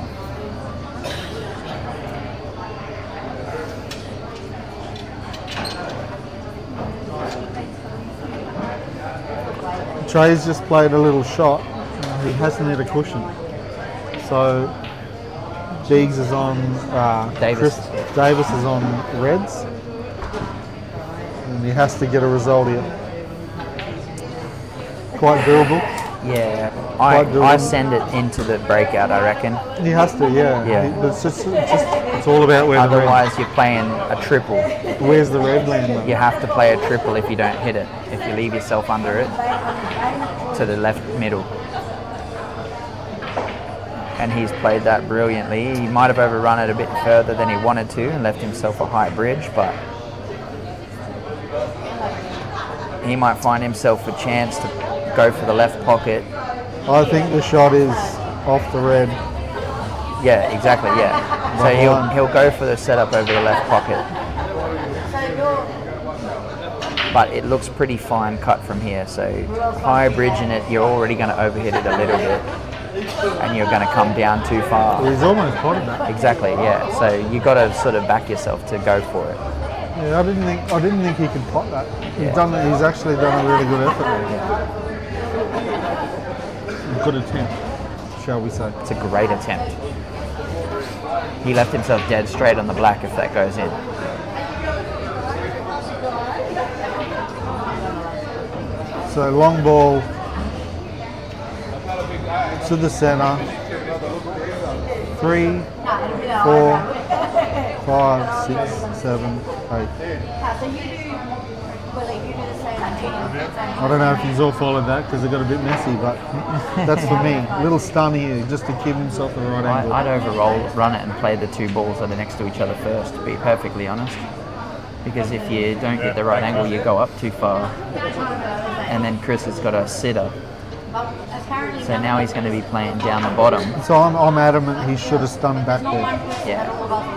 Trai's just played a little shot. He hasn't hit a cushion. So Beegs is on Davis. Davis is on reds. And he has to get a result here. Quite doable. Yeah, Quite doable. I send it into the breakout, I reckon. He has to, yeah. Yeah. It's all about where Otherwise you're playing a triple. where's the red land though? You have to play a triple if you don't hit it. If you leave yourself under it, to the left middle. And he's played that brilliantly. He might have overrun it a bit further than he wanted to and left himself a high bridge, but he might find himself a chance to go for the left pocket. I think the shot is off the red. Yeah, exactly, yeah. So he'll go for the setup over the left pocket. But it looks pretty fine cut from here, so high bridge in it, you're already going to overhit it a little bit and you're going to come down too far. He's almost potted that. Exactly, yeah. So you got to sort of back yourself to go for it. Yeah, I didn't think he could pot that. Yeah. He's actually done a really good effort there. Yeah. Good attempt, shall we say. It's a great attempt. He left himself dead straight on the black if that goes in. So long ball to the center. 3, 4, 5, 6, 7, 8. I don't know if he's all followed that because it got a bit messy, but that's for me. A little stun here just to give himself the right angle. I'd run it and play the two balls that are next to each other first, to be perfectly honest. Because if you don't get the right angle, you go up too far. And then Chris has got a sitter. So now he's going to be playing down the bottom. So I'm adamant he should have stunned back there.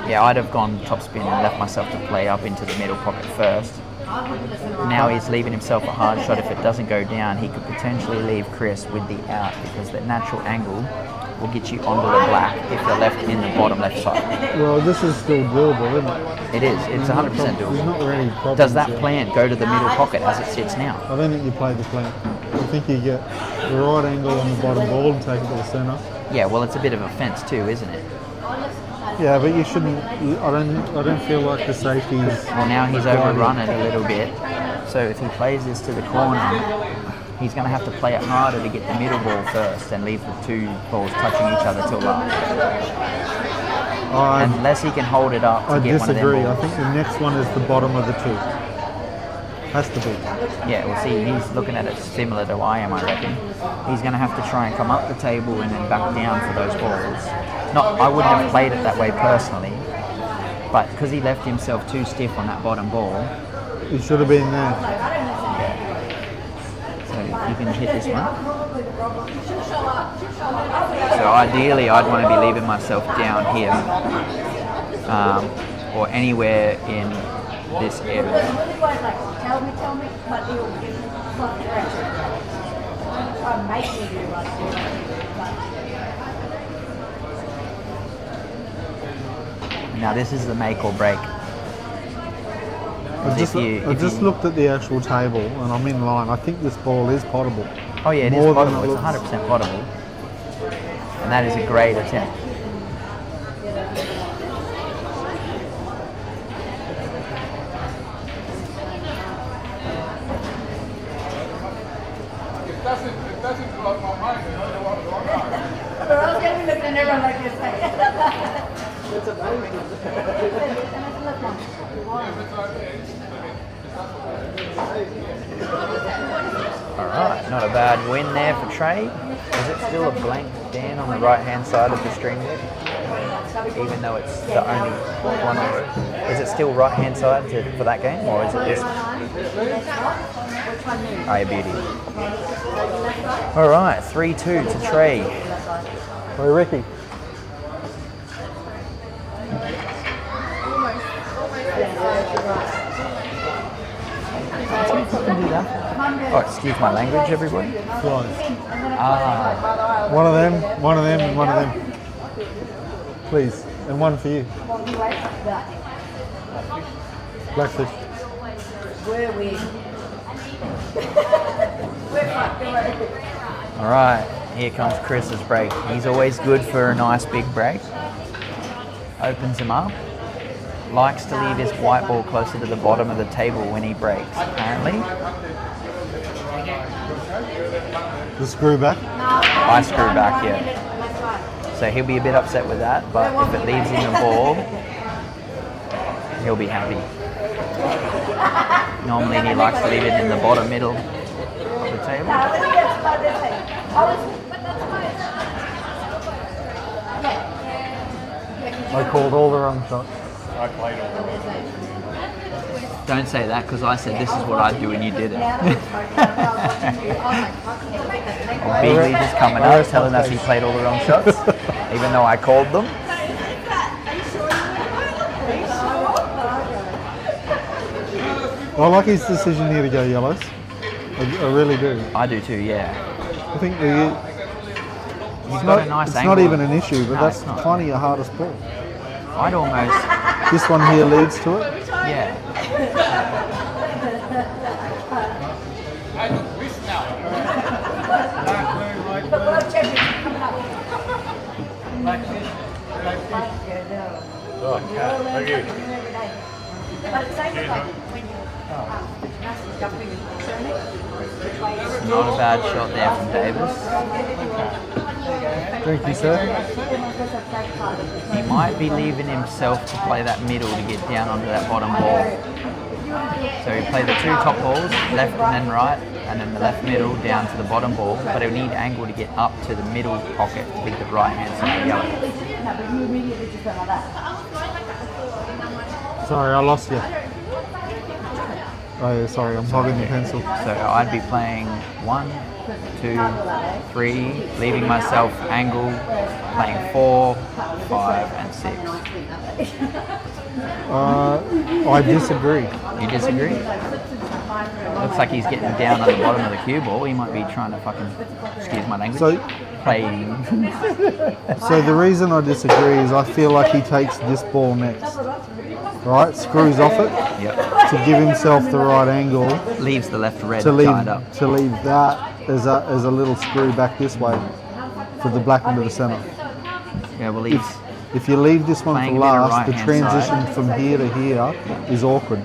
Yeah, I'd have gone top spin and left myself to play up into the middle pocket first. Now he's leaving himself a hard shot. If it doesn't go down, he could potentially leave Chris with the out because the natural angle will get you onto the black if you're left in the bottom left side. Well, this is still doable, isn't it? It is. It's 100% There's doable. not really problems. Does that here. plant go to the middle pocket as it sits now? I don't think you play the plant. I think you get the right angle on the bottom ball and take it to the centre. Yeah, well, it's a bit of a fence too, isn't it? Yeah, but you shouldn't. I don't feel like the safety is. Well, now he's overrun it a little bit. So if he plays this to the corner, he's going to have to play it harder to get the middle ball first and leave the two balls touching each other till last. Unless he can hold it up to get one of them disagree. I balls. think the next one is the bottom of the two. Has to be. Yeah, well, see, he's looking at it similar to I am, I reckon. He's going to have to try and come up the table and then back down for those balls. I wouldn't have played it that way personally, but because he left himself too stiff on that bottom ball. He should have been there. So you can hit this one. So ideally, I'd want to be leaving myself down here, or anywhere in this area. Now this is the make or break. I just looked at the actual table and I'm in line. I think this ball is potable. Oh yeah, it is More than potable. it It's looks. 100% potable. And that is a great attempt. It doesn't blow my mind. I don't know what to do. But I was going to be looking at everyone like this. It's Alright, not a bad win there for Trai. Is it still a blank Dan on the right hand side of the string there? Even though it's the only one on it. Is it still right hand side for that game, or is it just... Oh, yeah, beauty. Alright, 3-2 to Trai. Hey, Ricky. Oh, excuse my language, everybody. Ah, One of them, and one of them. Please, and one for you. Blackfish. Where we? We're fucked. alright, here comes Chris's break. He's always good for a nice big break. Opens him up. Likes to leave his white ball closer to the bottom of the table when he breaks, apparently. The screw back. I screw back, yeah. So he'll be a bit upset with that, but if it leaves him the ball, he'll be happy. Normally he likes to leave it in the bottom middle of the table. I called all the wrong shots. I played all the Don't say that, because I said this is what I'd do and you did it. Beagley just coming up, telling us he played all the wrong shots, even though I called them. I like his decision here to go yellows. I really do. I do too, yeah. I think He's got a nice it's angle. not even an issue, but No, that's it's not. kind of your hardest ball. I'd almost, This one here leads to it. yeah. Hey, look, listen now. Thank you. But it's same like when you jumping and turning. Not a bad shot there from Davis. Thank you, sir. He might be leaving himself to play that middle to get down onto that bottom ball. So he played the two top balls, left and then right, and then the left middle down to the bottom ball, but he'll need angle to get up to the middle pocket to hit the right hand side yellow. Sorry, I lost you. Oh yeah, sorry, I'm hogging the pencil. So I'd be playing 1, 2, 3, leaving myself angle, playing 4, 5, and 6. I disagree. You disagree? Looks like he's getting down on the bottom of the cue ball. He might be trying to fucking, excuse my language, So- play. So the reason I disagree is I feel like he takes this ball next. Right, screws off it Yep. to give himself the right angle Leaves the left red to tied up. leave that as a little screw back this way for the black into the center. Yeah, well, he's If you leave this one Playing for a bit of last, the right-hand transition side. from here to here is awkward.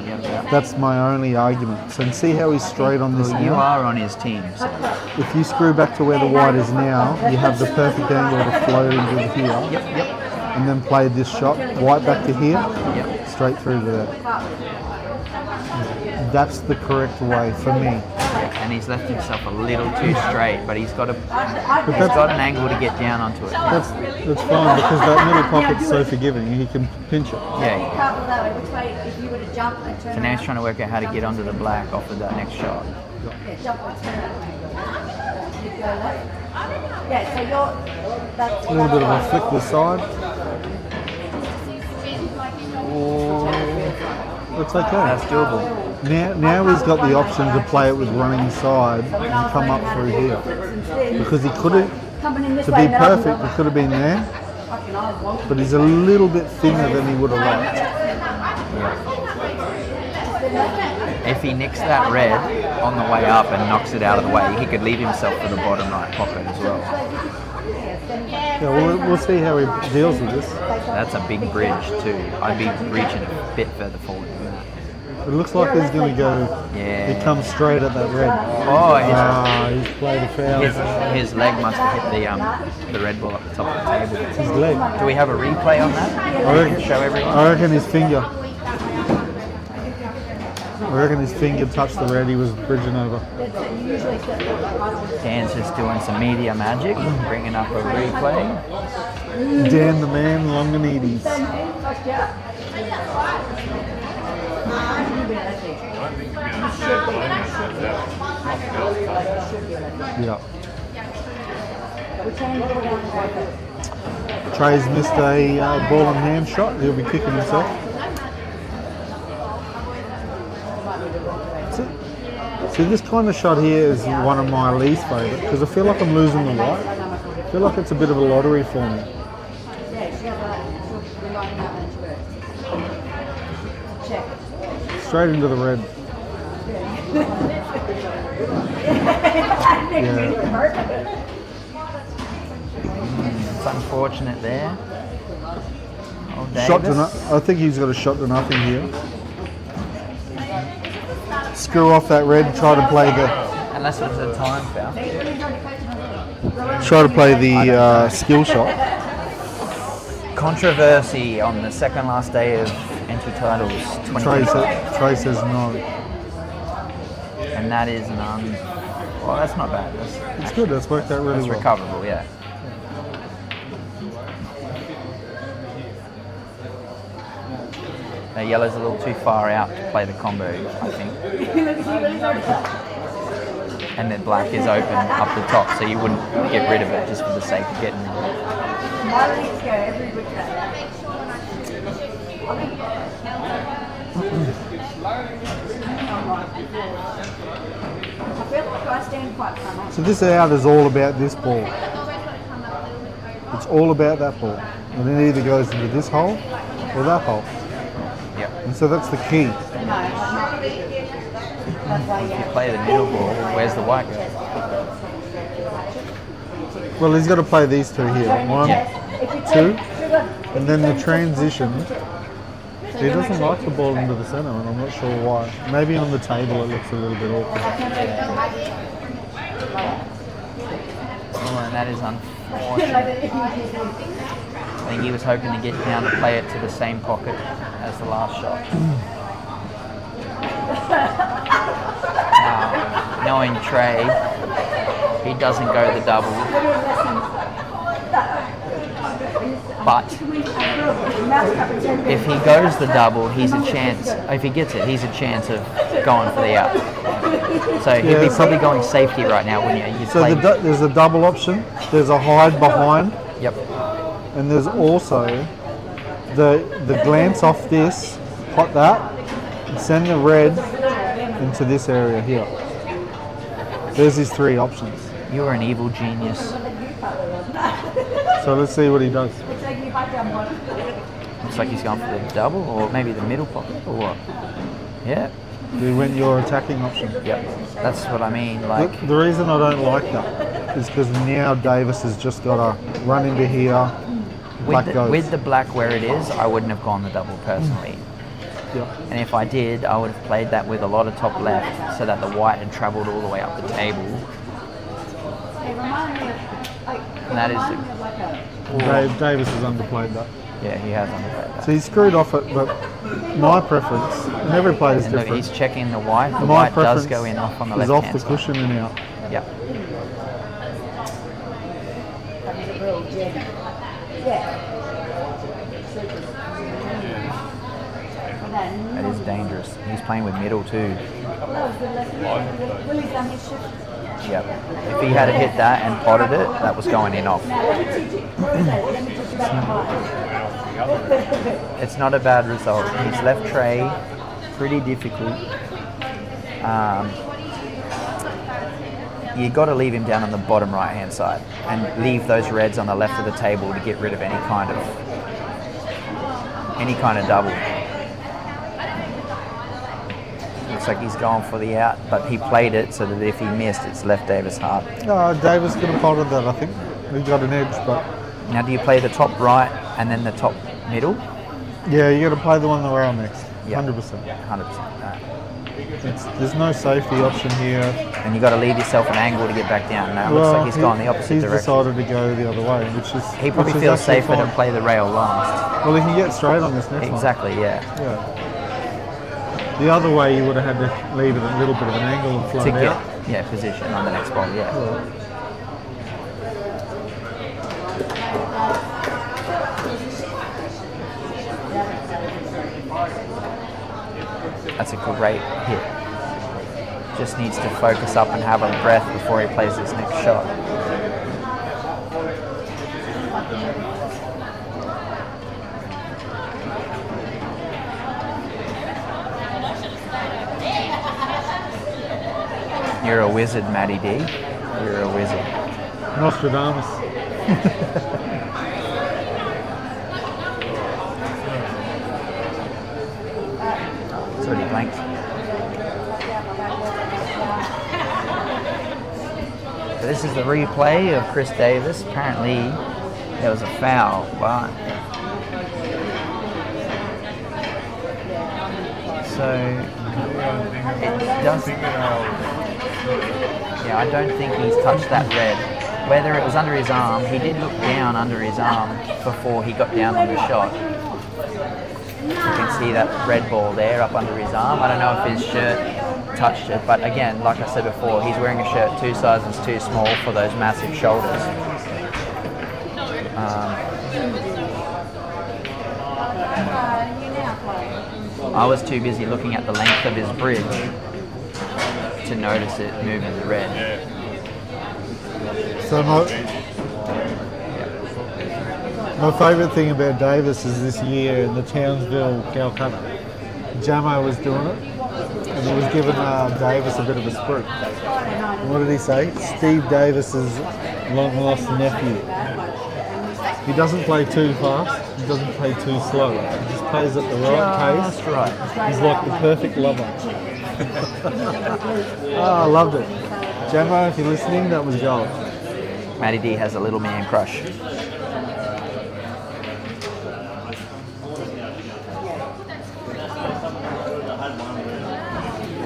yeah. That's my only argument. So see how he's straight on this You now? are on his team, so If you screw back to where the white is now, you have the perfect angle to float into here yep, and then play this shot, white back to here, yep. straight through to there. That's the correct way for me. And he's left himself a little too straight, but he's got an angle to get down onto it. That's fine because that middle pocket's so forgiving. He can pinch it. Yeah. Which way, if you were to jump and turn So now he's trying to work out how to get onto the black off of that next shot. jump and turn. You go left. Yeah, so that's A little bit of a flick this side. That's okay. That's doable. Now he's got the option to play it with running side and come up through here. Because he could have, coming in this to way. be perfect, he could have been there fucking eyes wonky. but he's a little bit thinner than he would have liked. If he nicks that red on the way up and knocks it out of the way, he could leave himself for the bottom right pocket as well. Yeah, we'll see how he deals with this. That's a big bridge too. I'd be reaching a bit further forward than that. It looks like he's going to go. Yeah. He comes straight at that red. Oh, He's played a foul. his leg must have hit the red ball at the top of the table. His leg. Do we have a replay on that? Show everyone. I reckon his finger. Touched the red. He was bridging over. Dan's just doing some media magic, bringing up a replay. Dan the man, Longinides. Yeah. Trai's missed a ball and hand shot. He'll be kicking himself. See, this kind of shot here is one of my least favourite because I feel like I'm losing the white. I feel like it's a bit of a lottery for me. Straight into the red. It's unfortunate there. Oh, Shot to Davis. I think he's got a shot to nothing here. Screw off that red. Try to play the. Unless it was a time foul. Try to play the skill shot. Controversy on the second last day of entry titles 20. Trai says no. And that is none. Well, that's not bad. It's good. That's worked out really That's well. recoverable, yeah. Now, yellow's a little too far out to play the combo, I think. And then black is open up the top, so you wouldn't get rid of it just for the sake of getting rid of it. So this out is all about this ball. It's all about that ball. And it either goes into this hole or that hole. Yeah. And so that's the key. If you play the middle ball, where's the white go? Well, he's got to play these two here. One, two, and then the transition. He doesn't like the ball into the centre, and I'm not sure why. Maybe on the table it looks a little bit awkward. Oh, and that is unfortunate. I think he was hoping to get down to play it to the same pocket as the last shot. Now, knowing Trai, he doesn't go the double. But if he goes the double, he's a chance. If he gets it, he's a chance of going for the out. So he'd be probably going safety right now, wouldn't you? So there's a double option. There's a hide behind. Yep. And there's also the glance off this, pot that, and send the red into this area here. There's his three options. You're an evil genius. So let's see what he does. Looks like he's going for the double, or maybe the middle pocket, or what? Yeah. You went your attacking option. Yep. That's what I mean. Like, The reason I don't like that is because now Davis has just got to run into here. with the black where it is, I wouldn't have gone the double personally. Yep. And if I did, I would have played that with a lot of top left, so that the white had travelled all the way up the table. And that is Davis has underplayed that. yeah, he has underplayed that. So he screwed off it, but my preference, and every player is And look, different. he's checking the white. The My white preference does go in off on the is left off hand the side. cushion and out. Yep. That is dangerous. He's playing with middle too. Yep. If he had hit that and potted it, that was going in off. It's not a bad result. He's left Trai pretty difficult. you got to leave him down on the bottom right hand side and leave those reds on the left of the table to get rid of any kind of double. Looks like he's going for the out, but he played it so that if he missed, it's left Davis hard. Davis could have potted that, I think. He got an edge, but... Now, do you play the top right and then the top middle? Yeah, you got to play the one that we're on next. Yeah. 100%. 100%. There's no safety option here. And you got to leave yourself an angle to get back down. Now, it looks like he's gone the opposite direction. He's decided to go the other way, which is... He probably feels safer to play the rail last. Well, he can get straight on this next one. Exactly, yeah. The other way, you would have had to leave it a little bit of an angle and float out. Yeah, position on the next ball, yeah. That's a great hit. Just needs to focus up and have a breath before he plays his next shot. You're a wizard, Matty D. You're a wizard. Nostradamus. It's already blanked. So this is the replay of Chris Davis. Apparently there was a foul, but so it does. Yeah, I don't think he's touched that red. Whether it was under his arm, he did look down under his arm before he got down on the shot. You can see that red ball there up under his arm. I don't know if his shirt touched it, but again, like I said before, he's wearing a shirt 2 sizes too small for those massive shoulders. I was too busy looking at the length of his bridge to notice it moving the red. So my favourite thing about Davis is this year in the Townsville Calcutta, Jamo was doing it, and he was giving Davis a bit of a sprint. What did he say? Steve Davis's long lost nephew. He doesn't play too fast, he doesn't play too slow. He just plays at the right pace. That's right. He's like the perfect lover. I loved it. Jamo, if you're listening, that was gold. Matty D has a little man crush.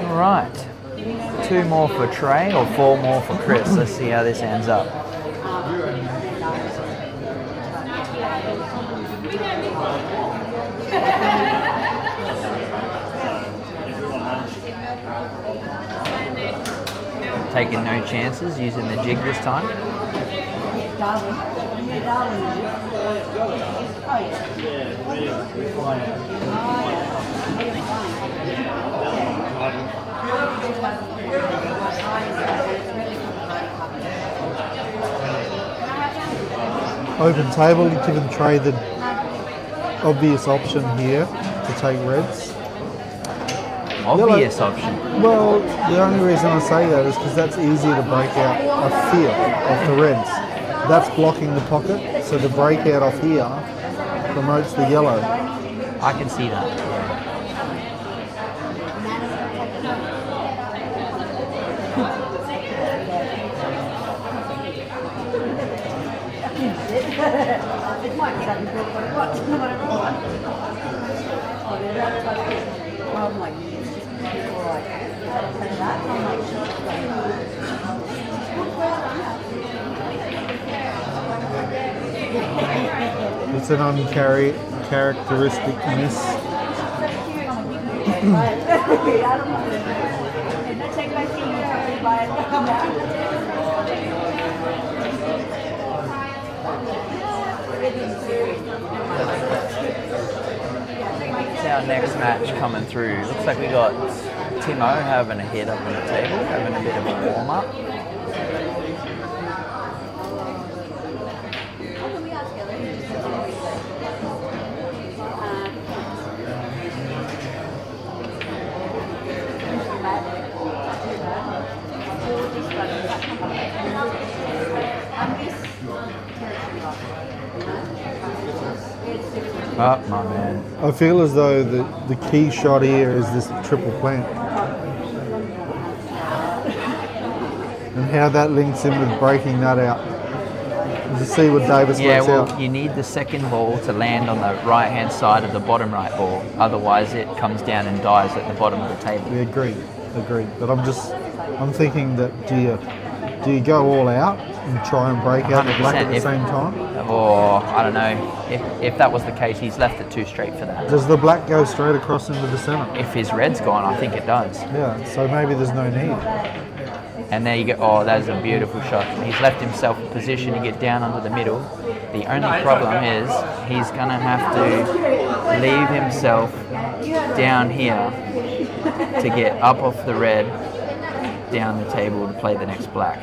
All right. 2 more for Trai or 4 more for Chris. Let's see how this ends up. Taking no chances, using the jig this time. Open table, you've given Trai the obvious option here to take reds. Obvious option. Well, the only reason I say that is because that's easier to break out off here, off the reds. That's blocking the pocket, so the breakout off here promotes the yellow. I can see that. It's an uncharacteristic miss. It's our next match coming through. Looks like we got Timo having a hit up on the table, having a bit of a warm up. Oh, my man. I feel as though the key shot here is this triple plant. And how that links in with breaking that out. Just see what Davis Yeah, works well, out. you need the second ball to land on the right-hand side of the bottom right ball. Otherwise, it comes down and dies at the bottom of the table. We agree. But I'm thinking that do you go all out and try and break out the black at the 100%. same time? Or, I don't know, if that was the case, he's left it too straight for that. Does the black go straight across into the centre? If his red's gone, I think it does. Yeah, so maybe there's no need. And there you go. Oh, that's a beautiful shot. He's left himself a position to get down onto the middle. The only problem is he's going to have to leave himself down here to get up off the red, down the table to play the next black.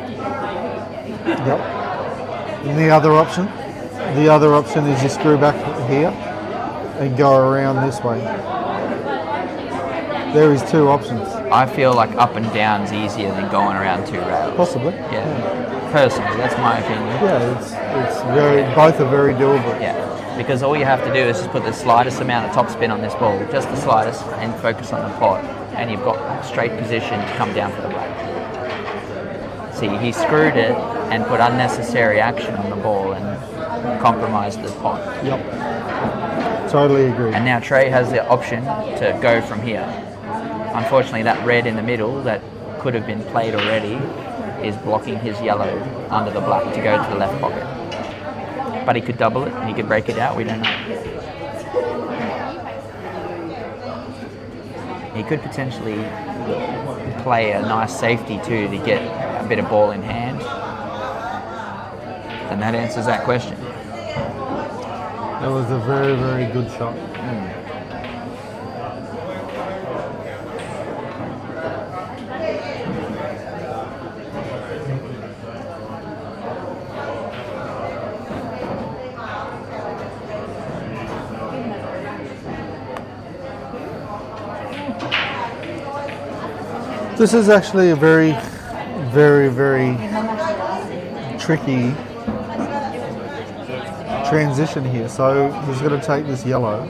Yep. And the other option? The other option is you screw back here and go around this way. There is two options. I feel like up and down's easier than going around two rails. Possibly. Yeah. Personally, that's my opinion. Yeah, it's very, both are very doable. Yeah. Because all you have to do is just put the slightest amount of topspin on this ball, just the slightest, and focus on the pot, and you've got straight position to come down for the black. See, he screwed it and put unnecessary action on the ball and compromised the pot. Yep. Totally agree. And now Trai has the option to go from here. Unfortunately, that red in the middle that could have been played already is blocking his yellow under the black to go to the left pocket. But he could double it, he could break it out, we don't know. He could potentially play a nice safety too to get a bit of ball in hand. And that answers that question. That was a very, very good shot. This is actually a very, very, very tricky transition here. So he's going to take this yellow.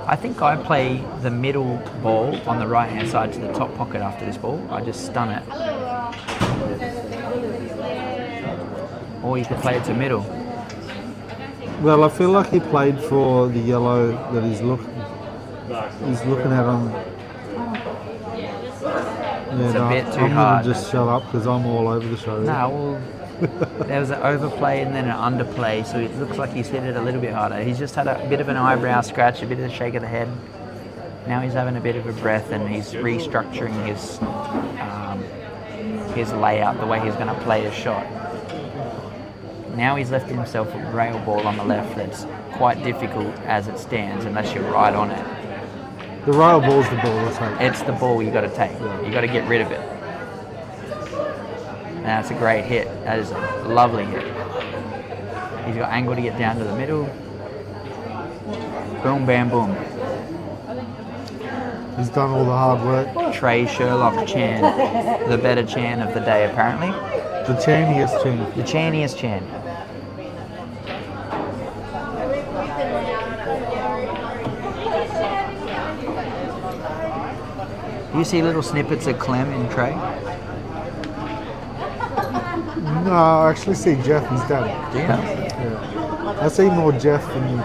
I think I play the middle ball on the right hand side to the top pocket after this ball. I just stun it. Or you could play it to middle. Well, I feel like he played for the yellow that he's looking at on. Yeah, It's a bit too I'm hard. gonna just shut up because I'm all over the show. No, well, there was an overplay and then an underplay, so it looks like he's hit it a little bit harder. He's just had a bit of an eyebrow scratch, a bit of a shake of the head. Now he's having a bit of a breath and he's restructuring his layout, the way he's going to play his shot. Now he's left himself a rail ball on the left that's quite difficult as it stands unless you're right on it. The rail ball's the ball to take. It's the ball you got to take. You got to get rid of it. And that's a great hit. That is a lovely hit. He's got angle to get down to the middle. Boom, bam, boom. He's done all the hard work. Trai Sherlock Chan, the better Chan of the day apparently. The chaniest Chan. The Chaniest Chan. Do you see little snippets of Clem in Trai? No, I actually see Jeff, his dad. Do you? Yeah. I see more Jeff than,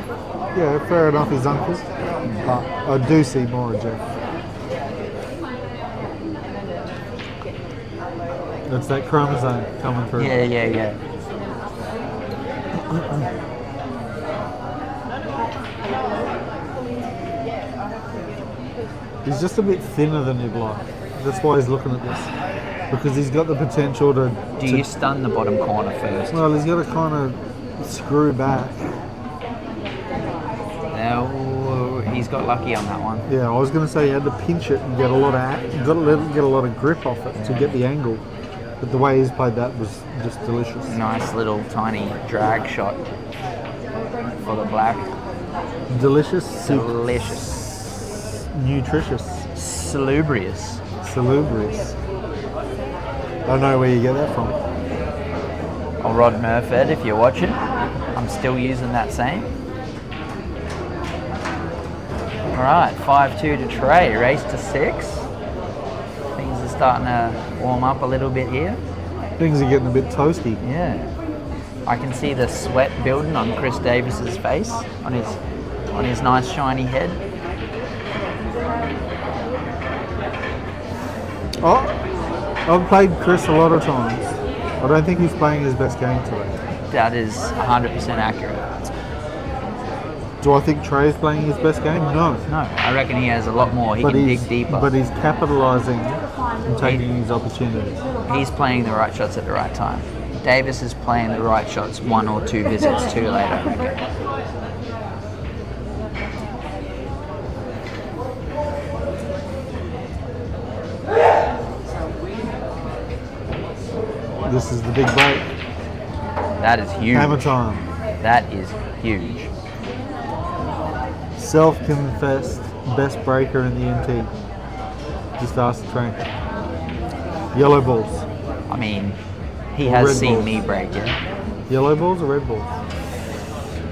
yeah, fair enough, his uncle. But I do see more of Jeff. That's that chromosome coming through. Yeah. He's just a bit thinner than he'd like. That's why he's looking at this. Because he's got the potential to... Do you stun the bottom corner first? Well, he's got to kind of screw back. No, he's got lucky on that one. Yeah, I was going to say he had to pinch it and get a lot of grip off it to get the angle. But the way he's played that was just delicious. Nice little tiny drag shot for the black. Delicious. Delicious. Nutritious. Salubrious. Salubrious. I know where you get that from. Or Rod Murford, if you're watching. I'm still using that same. Alright, 5-2 to Trai, race to 6. Things are starting to warm up a little bit here. Things are getting a bit toasty. Yeah. I can see the sweat building on Chris Davis's face, on his nice shiny head. Oh, I've played Chris a lot of times. I don't think he's playing his best game today. That is 100% accurate. Do I think Trey's playing his best game? No. No, I reckon he has a lot more. He can dig deeper. But he's capitalising and taking his opportunities. He's playing the right shots at the right time. Davis is playing the right shots 1 or 2 visits too late, I reckon. This is the big break. That is huge. Hammer time. That is huge. Self-confessed best breaker in the NT. Just ask the train. Yellow balls. I mean, he Or has red seen balls. me break it. Yellow balls or red balls?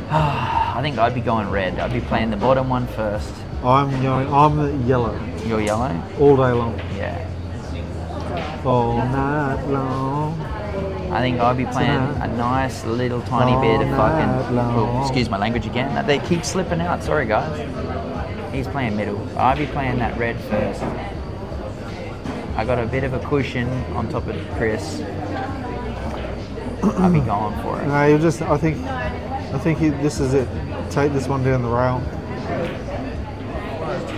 I think I'd be going red. I'd be playing the bottom one first. I'm the yellow. You're yellow? All day long. Yeah. All night long. I think I'd be playing a nice little tiny bit of fucking... Oh, excuse my language again. They keep slipping out. Sorry, guys. He's playing middle. I'd be playing that red first. I got a bit of a cushion on top of Chris. I'd be going for it. No, you just. I think this is it. Take this one down the rail.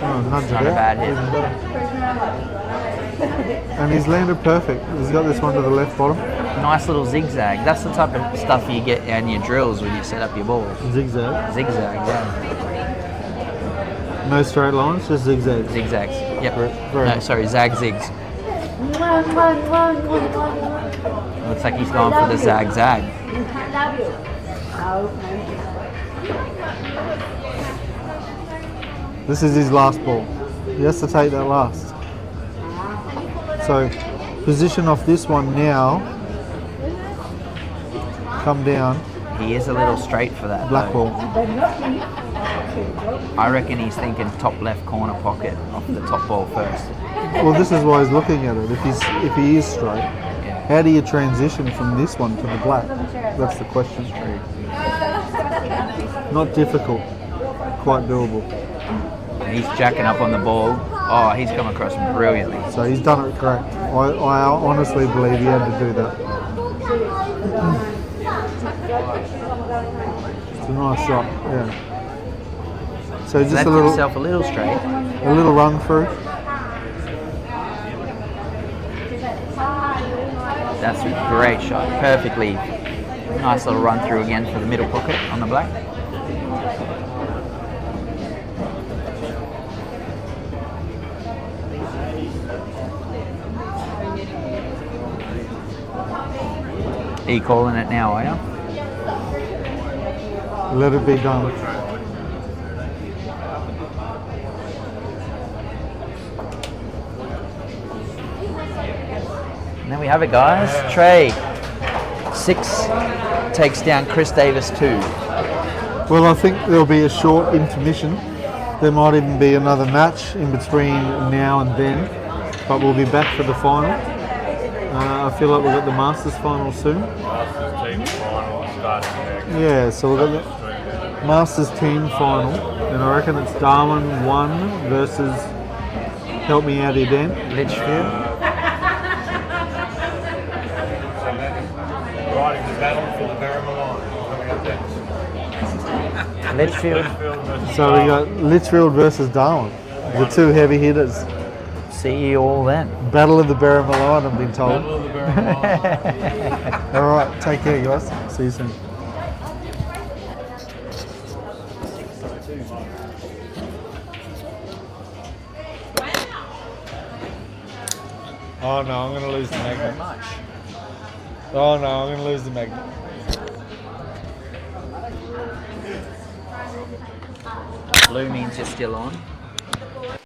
Oh, nudge it Not a out. bad hit. Even better. And he's landed perfect. He's got this one to the left bottom. Nice little zigzag. That's the type of stuff you get in your drills when you set up your balls. Zigzag. Zigzag, yeah. No straight lines, just zigzags. Zigzags. Yep. Very No, sorry, zag zigs. Looks like he's going for the zag zag. This is his last ball. He has to take that last. So, position off this one now. Come down. He is a little straight for that. Black though. ball. I reckon he's thinking top left corner pocket off the top ball first. Well, this is why he's looking at it. If he is straight, how do you transition from this one to the black? That's the question. Not difficult. Quite doable. He's jacking up on the ball. Oh, he's come across brilliantly. So he's done it correct. I honestly believe he had to do that. It's a nice shot, yeah. So just Left himself a little straight. a little run through. That's a great shot. Perfectly. Nice little run through again for the middle pocket on the black. Are you calling it now, are you? Let it be done. And there we have it, guys. Trai 6 takes down Chris Davis 2. Well, I think there'll be a short intermission. There might even be another match in between now and then, but we'll be back for the final. I feel like we've got the Masters final soon. Masters team final starting next. Yeah, so we've got the Masters team final, and I reckon it's Darwin 1 versus, help me out here, Dan. Litchfield. Riding the battle for the Barrymore line coming up next. Litchfield. So we got Litchfield versus Darwin, the two heavy hitters. See you all then. Battle of the Barrymore line, I've been told. Battle of the Barrymore line. All right, take care, guys. See you soon. Oh no, I'm going to lose the magnet. Oh no, I'm going to lose the magnet. Blue means you're still on.